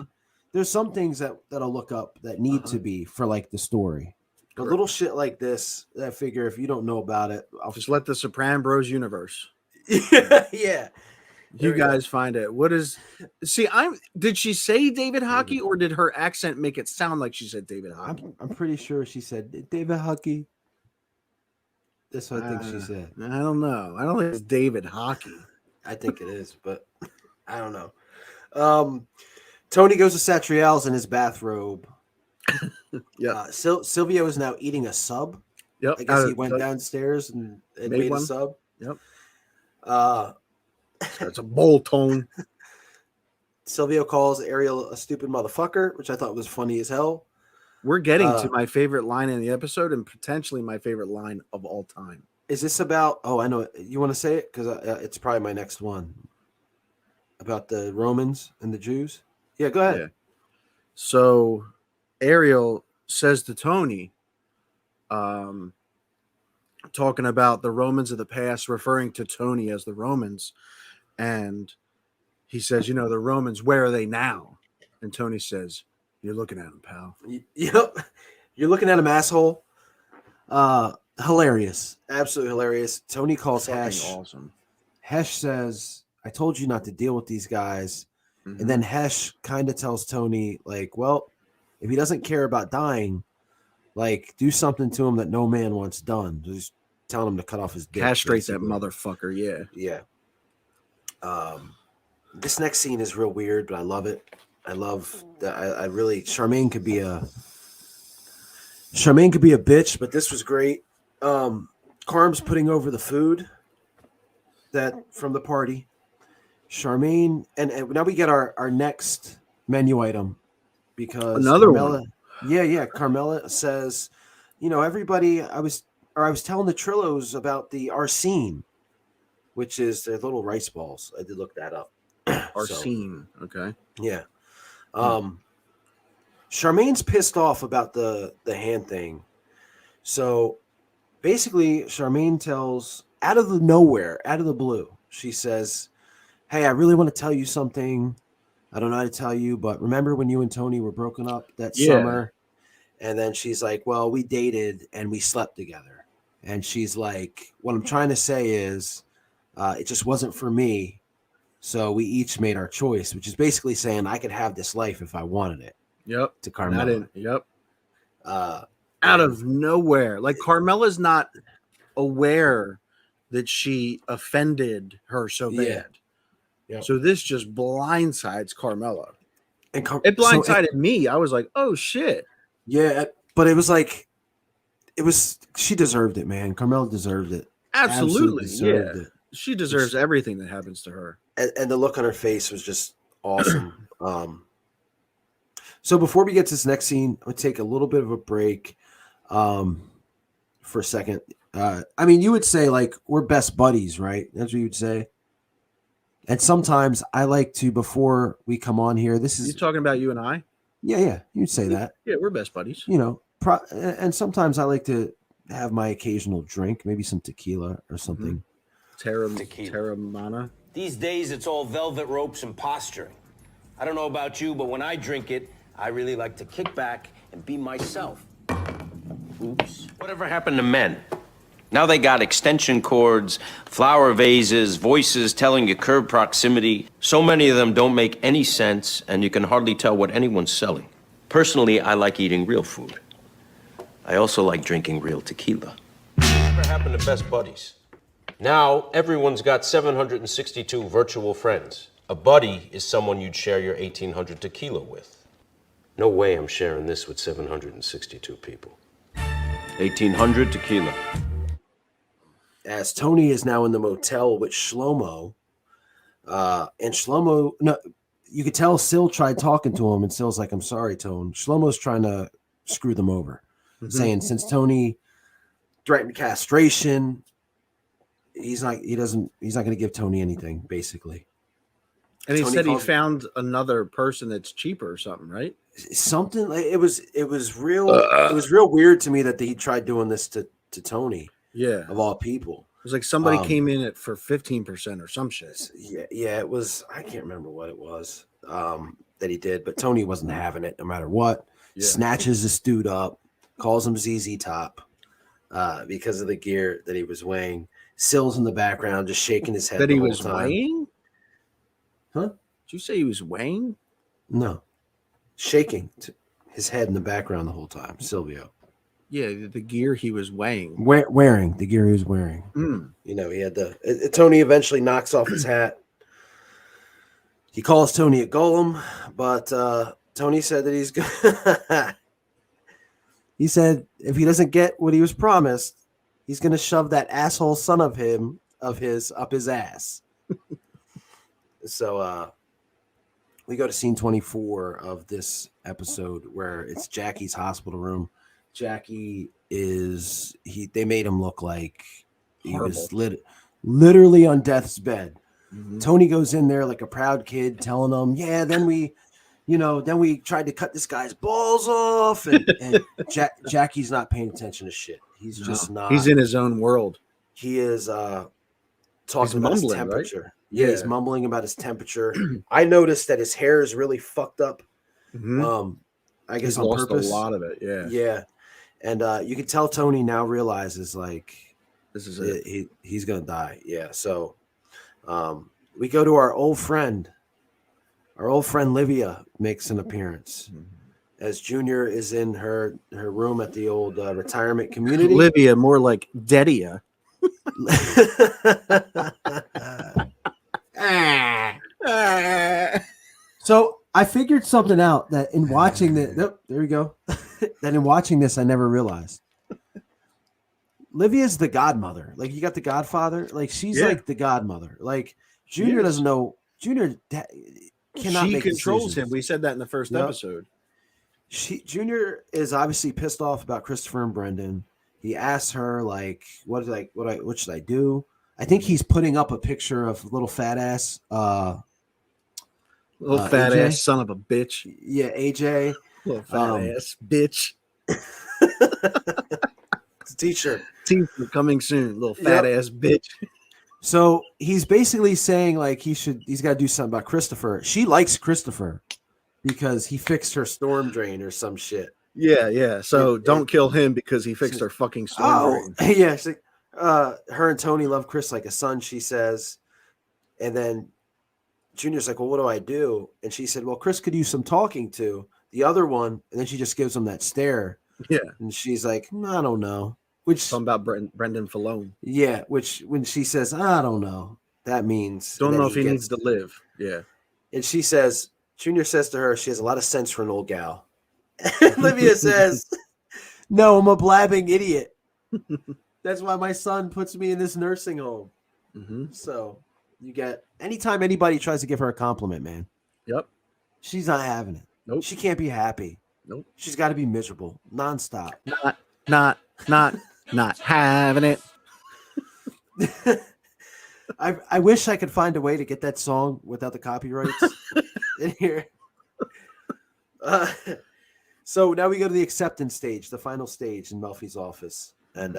[SPEAKER 3] there's some things that I'll look up that need to be for like the story. But little shit like this, I figure if you don't know about it, I'll
[SPEAKER 1] just let the Soprano universe.
[SPEAKER 3] Yeah.
[SPEAKER 1] You guys find it. Did she say David Hockey, or did her accent make it sound like she said David Hockey?
[SPEAKER 3] I'm pretty sure she said David Hockey. That's what I think she said.
[SPEAKER 1] I don't know. I don't think it's David Hockey.
[SPEAKER 3] I think it is, but I don't know. Tony goes to Satriale's in his bathrobe.
[SPEAKER 1] Yeah.
[SPEAKER 3] Silvio is now eating a sub.
[SPEAKER 1] Yep.
[SPEAKER 3] I guess he went downstairs and made a sub.
[SPEAKER 1] Yep.
[SPEAKER 3] It's
[SPEAKER 1] a bowl tone.
[SPEAKER 3] Silvio calls Ariel a stupid motherfucker, which I thought was funny as hell.
[SPEAKER 1] We're getting to my favorite line in the episode and potentially my favorite line of all time.
[SPEAKER 3] Is this about? Oh, I know. You want to say it because it's probably my next one about the Romans and the Jews. Yeah, go ahead.
[SPEAKER 1] Yeah. So Ariel says to Tony, talking about the Romans of the past, referring to Tony as the Romans. And he says, the Romans, where are they now? And Tony says, you're looking at him, pal.
[SPEAKER 3] Yep. You're looking at him, asshole. Hilarious. Absolutely hilarious. Tony calls Hesh.
[SPEAKER 1] Awesome.
[SPEAKER 3] Hesh says, I told you not to deal with these guys. Mm-hmm. And then Hesh kind of tells Tony, like, well, if he doesn't care about dying, like, do something to him that no man wants done. Just telling him to cut off his dick.
[SPEAKER 1] Castrate that motherfucker, yeah.
[SPEAKER 3] Yeah. This next scene is real weird, but I love it. I love that. I really Charmaine could be a bitch, but this was great. Carm's putting over the food that from the party. Charmaine, and now we get our next menu item because
[SPEAKER 1] another one.
[SPEAKER 3] Yeah. Carmela says, everybody. I was telling the Trillos about the Arsene, which is their little rice balls. I did look that up.
[SPEAKER 1] Arsene, okay.
[SPEAKER 3] Yeah. Charmaine's pissed off about the hand thing. So basically, Charmaine tells out of the blue, she says, hey, I really want to tell you something. I don't know how to tell you, but remember when you and Tony were broken up that summer? And then she's like, well, we dated and we slept together. And she's like, what I'm trying to say is it just wasn't for me. So we each made our choice, which is basically saying I could have this life if I wanted it.
[SPEAKER 1] Yep.
[SPEAKER 3] To Carmela.
[SPEAKER 1] Yep. Out of nowhere. Like Carmela's not aware that she offended her so bad. Yeah. So this just blindsides Carmela.
[SPEAKER 3] And
[SPEAKER 1] it blindsided me. I was like, oh shit.
[SPEAKER 3] Yeah, but it was like she deserved it, man. Carmela deserved it.
[SPEAKER 1] Absolutely
[SPEAKER 3] deserved it.
[SPEAKER 1] She deserves everything that happens to her.
[SPEAKER 3] And the look on her face was just awesome. So before we get to this next scene, I'm going to take a little bit of a break for a second. I mean, you would say, like, we're best buddies, right? That's what you would say. And sometimes I like to, before we come on here, this is...
[SPEAKER 1] You talking about you and I?
[SPEAKER 3] Yeah, you'd say that.
[SPEAKER 1] Yeah, we're best buddies.
[SPEAKER 3] And sometimes I like to have my occasional drink, maybe some tequila or something. Terramana.
[SPEAKER 7] These days, it's all velvet ropes and posturing. I don't know about you, but when I drink it, I really like to kick back and be myself. Oops. Whatever happened to men? Now they got extension cords, flower vases, voices telling you curb proximity. So many of them don't make any sense, and you can hardly tell what anyone's selling. Personally, I like eating real food. I also like drinking real tequila. Whatever happened to best buddies? Now, everyone's got 762 virtual friends. A buddy is someone you'd share your 1,800 tequila with. No way I'm sharing this with 762 people. 1,800 tequila.
[SPEAKER 3] As Tony is now in the motel with Shlomo, and Shlomo, no, you could tell Sil tried talking to him, and Sil's like, I'm sorry, Tone. Shlomo's trying to screw them over, saying since Tony threatened castration. He's not going to give Tony anything, basically.
[SPEAKER 1] And he
[SPEAKER 3] Tony
[SPEAKER 1] said he
[SPEAKER 3] calls-
[SPEAKER 1] found another person that's cheaper or something, right?
[SPEAKER 3] Something like it was real weird to me that he tried doing this to Tony,
[SPEAKER 1] Yeah.
[SPEAKER 3] of all people.
[SPEAKER 1] It was like somebody came in it for 15% or some shit.
[SPEAKER 3] Yeah, it was. I can't remember what it was that he did, but Tony wasn't having it no matter what.
[SPEAKER 1] Yeah.
[SPEAKER 3] Snatches this dude up, calls him ZZ Top because of the gear that he was wearing. Sills in the background, just shaking his head.
[SPEAKER 1] That
[SPEAKER 3] the
[SPEAKER 1] he
[SPEAKER 3] whole
[SPEAKER 1] was
[SPEAKER 3] time.
[SPEAKER 1] weighing?
[SPEAKER 3] Huh?
[SPEAKER 1] Did you say he was weighing?
[SPEAKER 3] No, shaking his head in the background the whole time. Silvio.
[SPEAKER 1] Yeah, the gear he was weighing.
[SPEAKER 3] Wearing the gear he was wearing. You know, he had Tony eventually knocks off his hat. He calls Tony a golem, but Tony said that he's good. He said if he doesn't get what he was promised, he's going to shove that asshole son of his up his ass. So we go to scene 24 of this episode where it's Jackie's hospital room. Jackie they made him look like he was literally on death's bed. Mm-hmm. Tony goes in there like a proud kid telling him, yeah, then we tried to cut this guy's balls off. And Jackie's not paying attention to shit. He's just not.
[SPEAKER 1] He's in his own world.
[SPEAKER 3] He is talking about his temperature. Right? Yeah, he's mumbling about his temperature. I noticed that his hair is really fucked up. Mm-hmm. I guess
[SPEAKER 1] he's
[SPEAKER 3] on
[SPEAKER 1] lost
[SPEAKER 3] purpose.
[SPEAKER 1] A lot of it. Yeah.
[SPEAKER 3] Yeah. And you can tell Tony now realizes like
[SPEAKER 1] this is it.
[SPEAKER 3] He's gonna die. Yeah. So we go to our old friend. Our old friend Livia makes an appearance as Junior is in her room at the old retirement community.
[SPEAKER 1] Livia, more like Dedia.
[SPEAKER 3] So I figured something out that in watching this, there we go. That in watching this, I never realized. Livia's the godmother. Like you got the Godfather. Like she's like the godmother. Like Junior doesn't know. Junior cannot. She
[SPEAKER 1] controls
[SPEAKER 3] decisions.
[SPEAKER 1] him. We said that in the first episode.
[SPEAKER 3] Junior is obviously pissed off about Christopher and Brendan. He asks her like, what should I do? I think he's putting up a picture of little fat ass.
[SPEAKER 1] Little fat
[SPEAKER 3] AJ?
[SPEAKER 1] ass son of a bitch.
[SPEAKER 3] Yeah, AJ.
[SPEAKER 1] Little fat ass bitch.
[SPEAKER 3] It's a t-shirt.
[SPEAKER 1] T-shirt coming soon. Little fat ass bitch.
[SPEAKER 3] So he's basically saying like he's got to do something about Christopher. She likes Christopher because he fixed her storm drain or some shit.
[SPEAKER 1] Yeah. So don't kill him because he fixed her fucking storm drain.
[SPEAKER 3] Yeah. She's like, her and Tony love Chris like a son, she says. And then Junior's like, well, what do I do? And she said, well, Chris could use some talking to. The other one, and then she just gives him that stare.
[SPEAKER 1] Yeah.
[SPEAKER 3] And she's like, I don't know. Which
[SPEAKER 1] something about Brendan Falone.
[SPEAKER 3] Yeah, which when she says, I don't know, that means
[SPEAKER 1] don't know if he needs to live. Yeah.
[SPEAKER 3] And she says, Junior says to her, she has a lot of sense for an old gal. Olivia says, no, I'm a blabbing idiot. That's why my son puts me in this nursing home. Mm-hmm. So you get anytime anybody tries to give her a compliment, man.
[SPEAKER 1] Yep.
[SPEAKER 3] She's not having it.
[SPEAKER 1] Nope.
[SPEAKER 3] She can't be happy.
[SPEAKER 1] Nope.
[SPEAKER 3] She's got to be miserable, nonstop.
[SPEAKER 1] Not having it.
[SPEAKER 3] I wish I could find a way to get that song without the copyrights in here. So now we go to the acceptance stage, the final stage in Melfi's office. And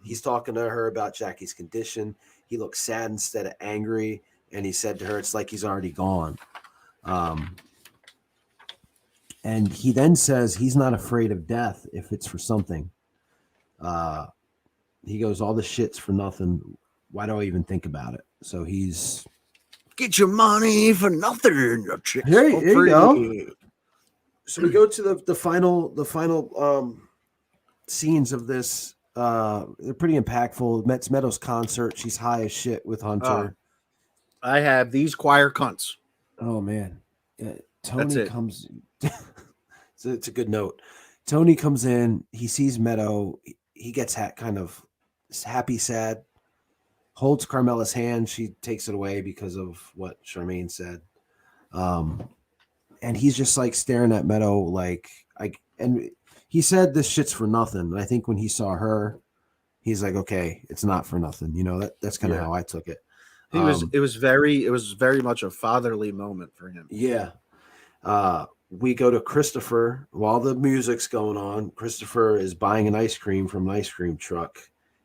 [SPEAKER 3] he's talking to her about Jackie's condition. He looks sad instead of angry. And he said to her, it's like he's already gone. And he then says he's not afraid of death if it's for something. He goes, all the shit's for nothing. Why do I even think about it? So he's
[SPEAKER 1] get your money for nothing.
[SPEAKER 3] Here you go. So we go to the final scenes of this. They're pretty impactful. It's Meadows' concert. She's high as shit with Hunter.
[SPEAKER 1] I have these choir cunts.
[SPEAKER 3] Oh man, Tony comes. It's a good note. Tony comes in. He sees Meadow. He gets kind of happy, sad. Holds Carmela's hand. She takes it away because of what Charmaine said. And he's just like staring at Meadow, and he said this shit's for nothing. And I think when he saw her, he's like, okay, it's not for nothing. You know, that's kind of how I took it.
[SPEAKER 1] It was very much a fatherly moment for him.
[SPEAKER 3] Yeah. We go to Christopher while the music's going on. Christopher is buying an ice cream from an ice cream truck,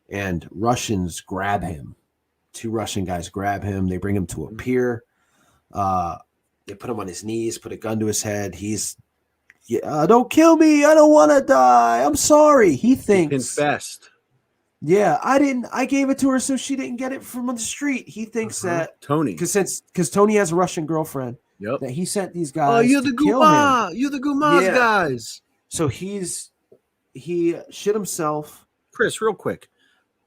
[SPEAKER 3] and Russians grab him. 2 Russian guys grab him. They bring him to a pier. They put him on his knees, put a gun to his head. He's, don't kill me. I don't want to die. I'm sorry. He thinks.
[SPEAKER 1] He confessed.
[SPEAKER 3] Yeah, I gave it to her so she didn't get it from the street. He thinks that
[SPEAKER 1] Tony,
[SPEAKER 3] because Tony has a Russian girlfriend.
[SPEAKER 1] Yep.
[SPEAKER 3] That he sent these guys.
[SPEAKER 1] Oh, you're the Guma.
[SPEAKER 3] Him.
[SPEAKER 1] You're the Gumas guys.
[SPEAKER 3] So he shit himself.
[SPEAKER 1] Chris, real quick.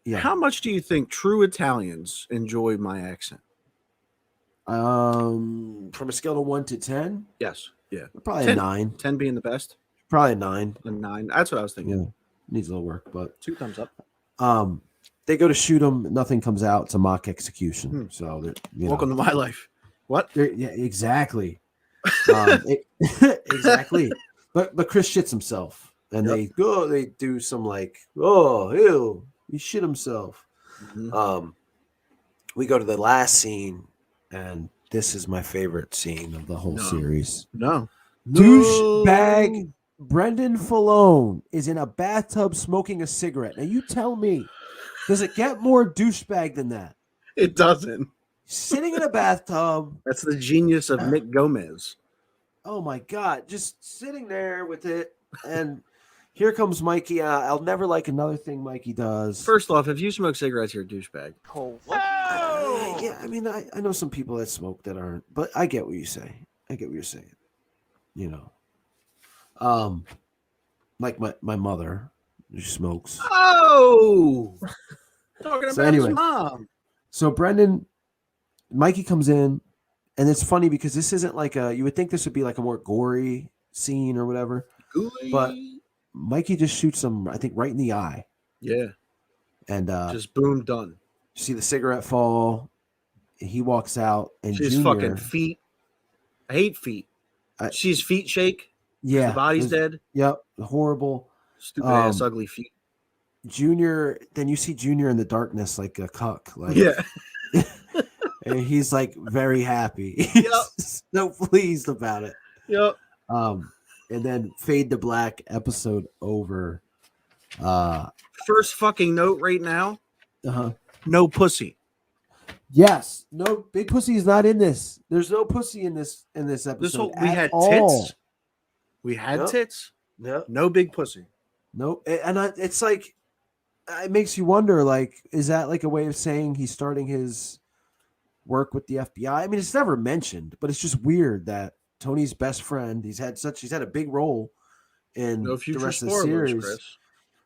[SPEAKER 3] Yeah.
[SPEAKER 1] How much do you think true Italians enjoy my accent?
[SPEAKER 3] From a scale of 1 to 10?
[SPEAKER 1] Yes. Yeah.
[SPEAKER 3] Probably
[SPEAKER 1] 10,
[SPEAKER 3] a 9.
[SPEAKER 1] 10 being the best.
[SPEAKER 3] Probably a 9.
[SPEAKER 1] A 9. That's what I was thinking.
[SPEAKER 3] Yeah. Needs a little work, but
[SPEAKER 1] 2 thumbs up.
[SPEAKER 3] They go to shoot him. Nothing comes out. It's a mock execution. So
[SPEAKER 1] welcome to my life. What?
[SPEAKER 3] Yeah, exactly. Exactly. But Chris shits himself, and they do some like, oh, ew, he shit himself. We go to the last scene, and this is my favorite scene of the whole series. Douchebag Brendan Falone is in a bathtub smoking a cigarette. Now you tell me, does it get more douchebag than that?
[SPEAKER 1] It doesn't.
[SPEAKER 3] Sitting in a bathtub.
[SPEAKER 1] That's the genius of Nick Gomez.
[SPEAKER 3] Oh my God. Just sitting there with it. And here comes Mikey. I'll never like another thing Mikey does.
[SPEAKER 1] First off, if you smoke cigarettes, you're a douchebag.
[SPEAKER 3] Yeah, I mean, I know some people that smoke that aren't, but I get what you say. I get what you're saying. You know. Like my mother, who smokes.
[SPEAKER 1] Oh, talking about his mom.
[SPEAKER 3] So Mikey comes in, and it's funny because this isn't like you would think this would be like a more gory scene or whatever, but Mikey just shoots him, I think, right in the eye.
[SPEAKER 1] Yeah,
[SPEAKER 3] and
[SPEAKER 1] just boom, done.
[SPEAKER 3] You see the cigarette fall. He walks out, and
[SPEAKER 1] she's
[SPEAKER 3] Junior,
[SPEAKER 1] fucking feet. I hate feet. She's feet shake.
[SPEAKER 3] Yeah,
[SPEAKER 1] the body's dead.
[SPEAKER 3] Yep, horrible,
[SPEAKER 1] stupid ass, ugly feet.
[SPEAKER 3] Junior. Then you see Junior in the darkness, like a cuck. Like,
[SPEAKER 1] yeah,
[SPEAKER 3] and he's like very happy. He's so pleased about it.
[SPEAKER 1] Yep.
[SPEAKER 3] And then fade to black. Episode over.
[SPEAKER 1] First fucking note right now. No pussy.
[SPEAKER 3] Yes, no big pussy is not in this. There's no pussy in this episode.
[SPEAKER 1] We had tits. We had tits. No big pussy.
[SPEAKER 3] Nope. And it's like, it makes you wonder, like, is that like a way of saying he's starting his work with the FBI? I mean, it's never mentioned, but it's just weird that Tony's best friend, he's had a big role in the rest of the series. Chris.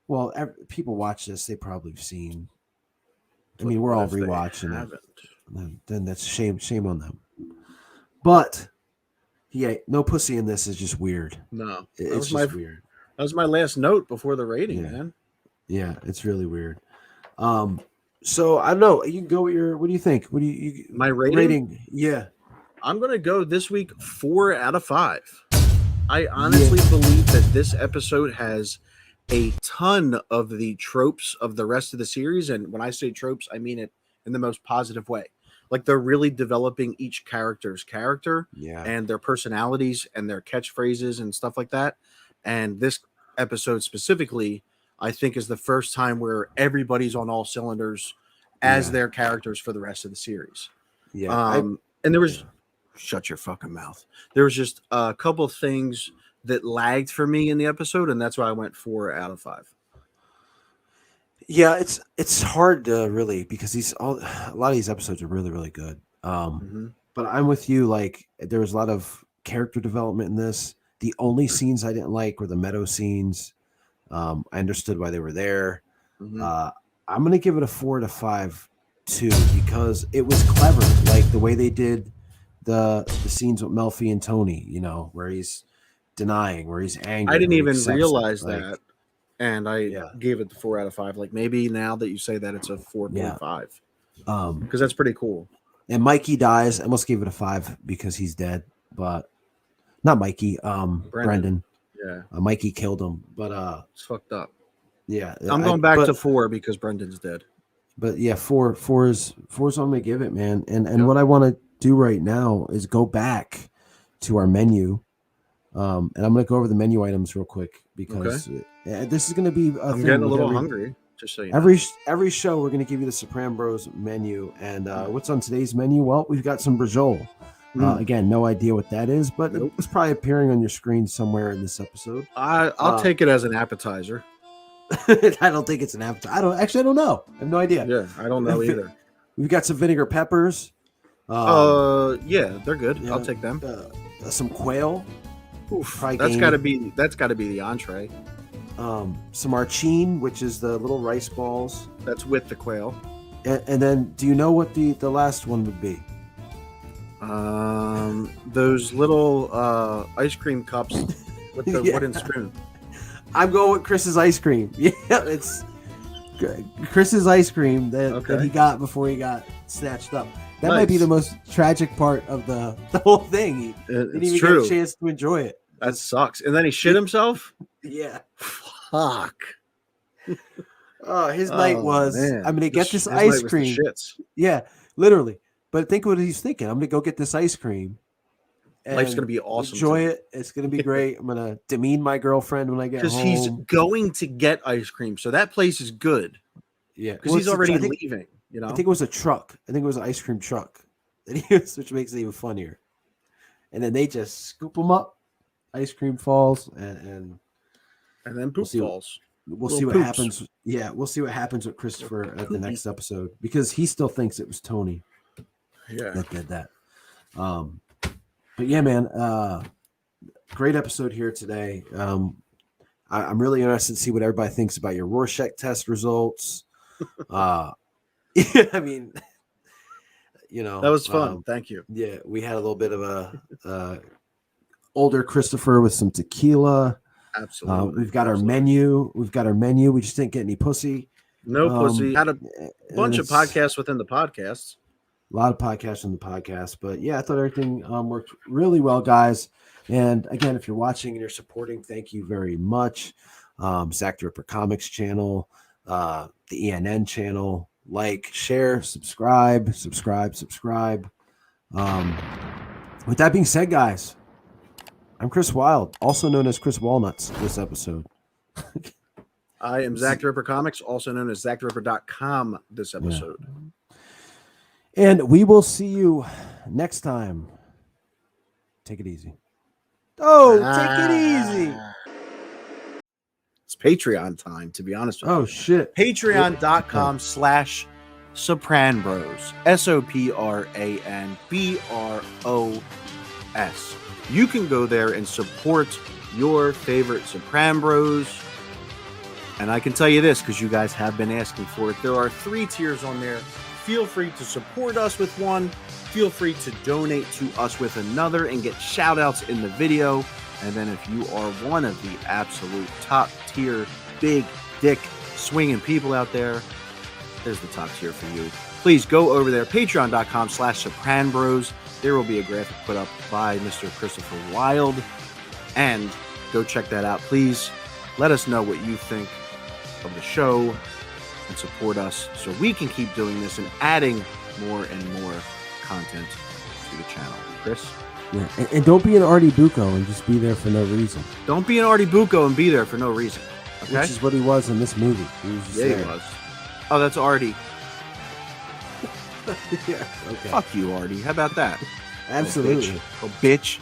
[SPEAKER 3] Well, people watch this, they probably have seen. I mean, we're all rewatching it. Then that's shame on them. But yeah, no pussy in this is just weird.
[SPEAKER 1] No,
[SPEAKER 3] it's just weird.
[SPEAKER 1] That was my last note before the rating, man.
[SPEAKER 3] Yeah, it's really weird. So I don't know. You can go with your. What do you think? What do you
[SPEAKER 1] my rating?
[SPEAKER 3] Yeah,
[SPEAKER 1] I'm gonna go this week 4 out of 5. I honestly believe that this episode has a ton of the tropes of the rest of the series, and when I say tropes, I mean it in the most positive way. Like, they're really developing each character's character and their personalities and their catchphrases and stuff like that. And this episode specifically, I think, is the first time where everybody's on all cylinders as their characters for the rest of the series.
[SPEAKER 3] Yeah.
[SPEAKER 1] And there was shut your fucking mouth. There was just a couple of things that lagged for me in the episode, and that's why I went 4 out of 5.
[SPEAKER 3] Yeah, it's hard to really, because a lot of these episodes are really, really good. But I'm with you. Like, there was a lot of character development in this. The only scenes I didn't like were the meadow scenes. I understood why they were there. I'm gonna give it a 4 to 5 too, because it was clever. Like, the way they did the scenes with Melfi and Tony, you know, where he's denying, where he's angry.
[SPEAKER 1] I didn't even realize that. And I gave it the 4 out of 5. Like, maybe now that you say that, it's a 4.5. Because that's pretty cool.
[SPEAKER 3] And Mikey dies. I almost gave it a 5 because he's dead, but not Mikey. Brendan.
[SPEAKER 1] Yeah.
[SPEAKER 3] Mikey killed him, but
[SPEAKER 1] it's fucked up.
[SPEAKER 3] Yeah,
[SPEAKER 1] I'm going back to 4 because Brendan's dead.
[SPEAKER 3] But yeah, four is what I'm gonna give it, man. And what I want to do right now is go back to our menu, and I'm gonna go over the menu items real quick because this is gonna be.
[SPEAKER 1] I'm getting a little hungry. Just so you know.
[SPEAKER 3] Every show we're gonna give you the Sopran'Bros menu, and what's on today's menu? Well, we've got some brajol. Again, no idea what that is, but it's probably appearing on your screen somewhere in this episode.
[SPEAKER 1] I'll take it as an appetizer.
[SPEAKER 3] I don't think it's an appetizer. I don't know. I have no idea.
[SPEAKER 1] Yeah, I don't know either.
[SPEAKER 3] We've got some vinegar peppers.
[SPEAKER 1] Yeah, they're good.
[SPEAKER 3] Yeah,
[SPEAKER 1] I'll take them.
[SPEAKER 3] Some quail.
[SPEAKER 1] Oof, that's got to be the entree.
[SPEAKER 3] Some archine, which is the little rice balls.
[SPEAKER 1] That's with the quail.
[SPEAKER 3] And then, do you know what the last one would be?
[SPEAKER 1] Those little ice cream cups with the wooden spoon.
[SPEAKER 3] I'm going with Chris's ice cream. Yeah, it's Chris's ice cream that he got before he got snatched up. That might be the most tragic part of the whole thing. He didn't even get a chance to enjoy it.
[SPEAKER 1] That sucks. And then he shit himself?
[SPEAKER 3] Yeah.
[SPEAKER 1] Fuck.
[SPEAKER 3] Oh, his night was,
[SPEAKER 1] man.
[SPEAKER 3] I'm going to get this ice cream. Yeah, literally. But think what he's thinking. I'm going to go get this ice cream.
[SPEAKER 1] Life's going to be awesome.
[SPEAKER 3] Enjoy it. It's going to be great. I'm going to demean my girlfriend when I get home.
[SPEAKER 1] Because he's going to get ice cream. So that place is good.
[SPEAKER 3] Yeah.
[SPEAKER 1] Because he's already leaving. You know?
[SPEAKER 3] I think it was a truck. I think it was an ice cream truck that he used, which makes it even funnier. And then they just scoop them up. Ice cream falls and
[SPEAKER 1] then poop falls.
[SPEAKER 3] We'll see what happens. Yeah, we'll see what happens with Christopher at the next episode because he still thinks it was Tony.
[SPEAKER 1] Yeah,
[SPEAKER 3] that did that. But yeah, man, great episode here today. I'm really interested to see what everybody thinks about your Rorschach test results. I mean,
[SPEAKER 1] that was fun. Thank you.
[SPEAKER 3] Yeah, we had a little bit of a older Christopher with some tequila.
[SPEAKER 1] Absolutely.
[SPEAKER 3] We've got our menu. We just didn't get any pussy.
[SPEAKER 1] No pussy. Had a bunch of podcasts within the podcasts.
[SPEAKER 3] A lot of podcasts in the podcast. But yeah, I thought everything worked really well, guys. And again, if you're watching and you're supporting, thank you very much. Zac The Ripper Comics channel, the ENN channel. Like, share, subscribe. With that being said, guys, I'm Chris Wylde, also known as Chris Walnuts this episode.
[SPEAKER 1] I am Zac The Ripper Comics, also known as ZacTheRipper.com this episode.
[SPEAKER 3] Yeah. And we will see you next time. Take it easy. Oh, take it easy.
[SPEAKER 1] It's Patreon time, to be honest with you.
[SPEAKER 3] Oh, shit.
[SPEAKER 1] Patreon.com/Sopran'Bros. SOPRANBROS. You can go there and support your favorite Sopran'Bros. And I can tell you this, because you guys have been asking for it. There are 3 tiers on there. Feel free to support us with one. Feel free to donate to us with another and get shout outs in the video. And then if you are one of the absolute top tier, big dick swinging people out there, there's the top tier for you. Please go over there, patreon.com/Sopran'Bros. There will be a graphic put up by Mr. Christopher Wylde. And go check that out. Please let us know what you think of the show and support us so we can keep doing this and adding more and more content to the channel. Chris?
[SPEAKER 3] Yeah, and don't be an Artie Bucco and just be there for no reason.
[SPEAKER 1] Don't be an Artie Bucco and be there for no reason. Okay?
[SPEAKER 3] Which is what he was in this movie. He
[SPEAKER 1] was. Oh, that's Artie.
[SPEAKER 3] Yeah. Okay.
[SPEAKER 1] Fuck you, Artie. How about that?
[SPEAKER 3] Absolutely.
[SPEAKER 1] Oh, bitch.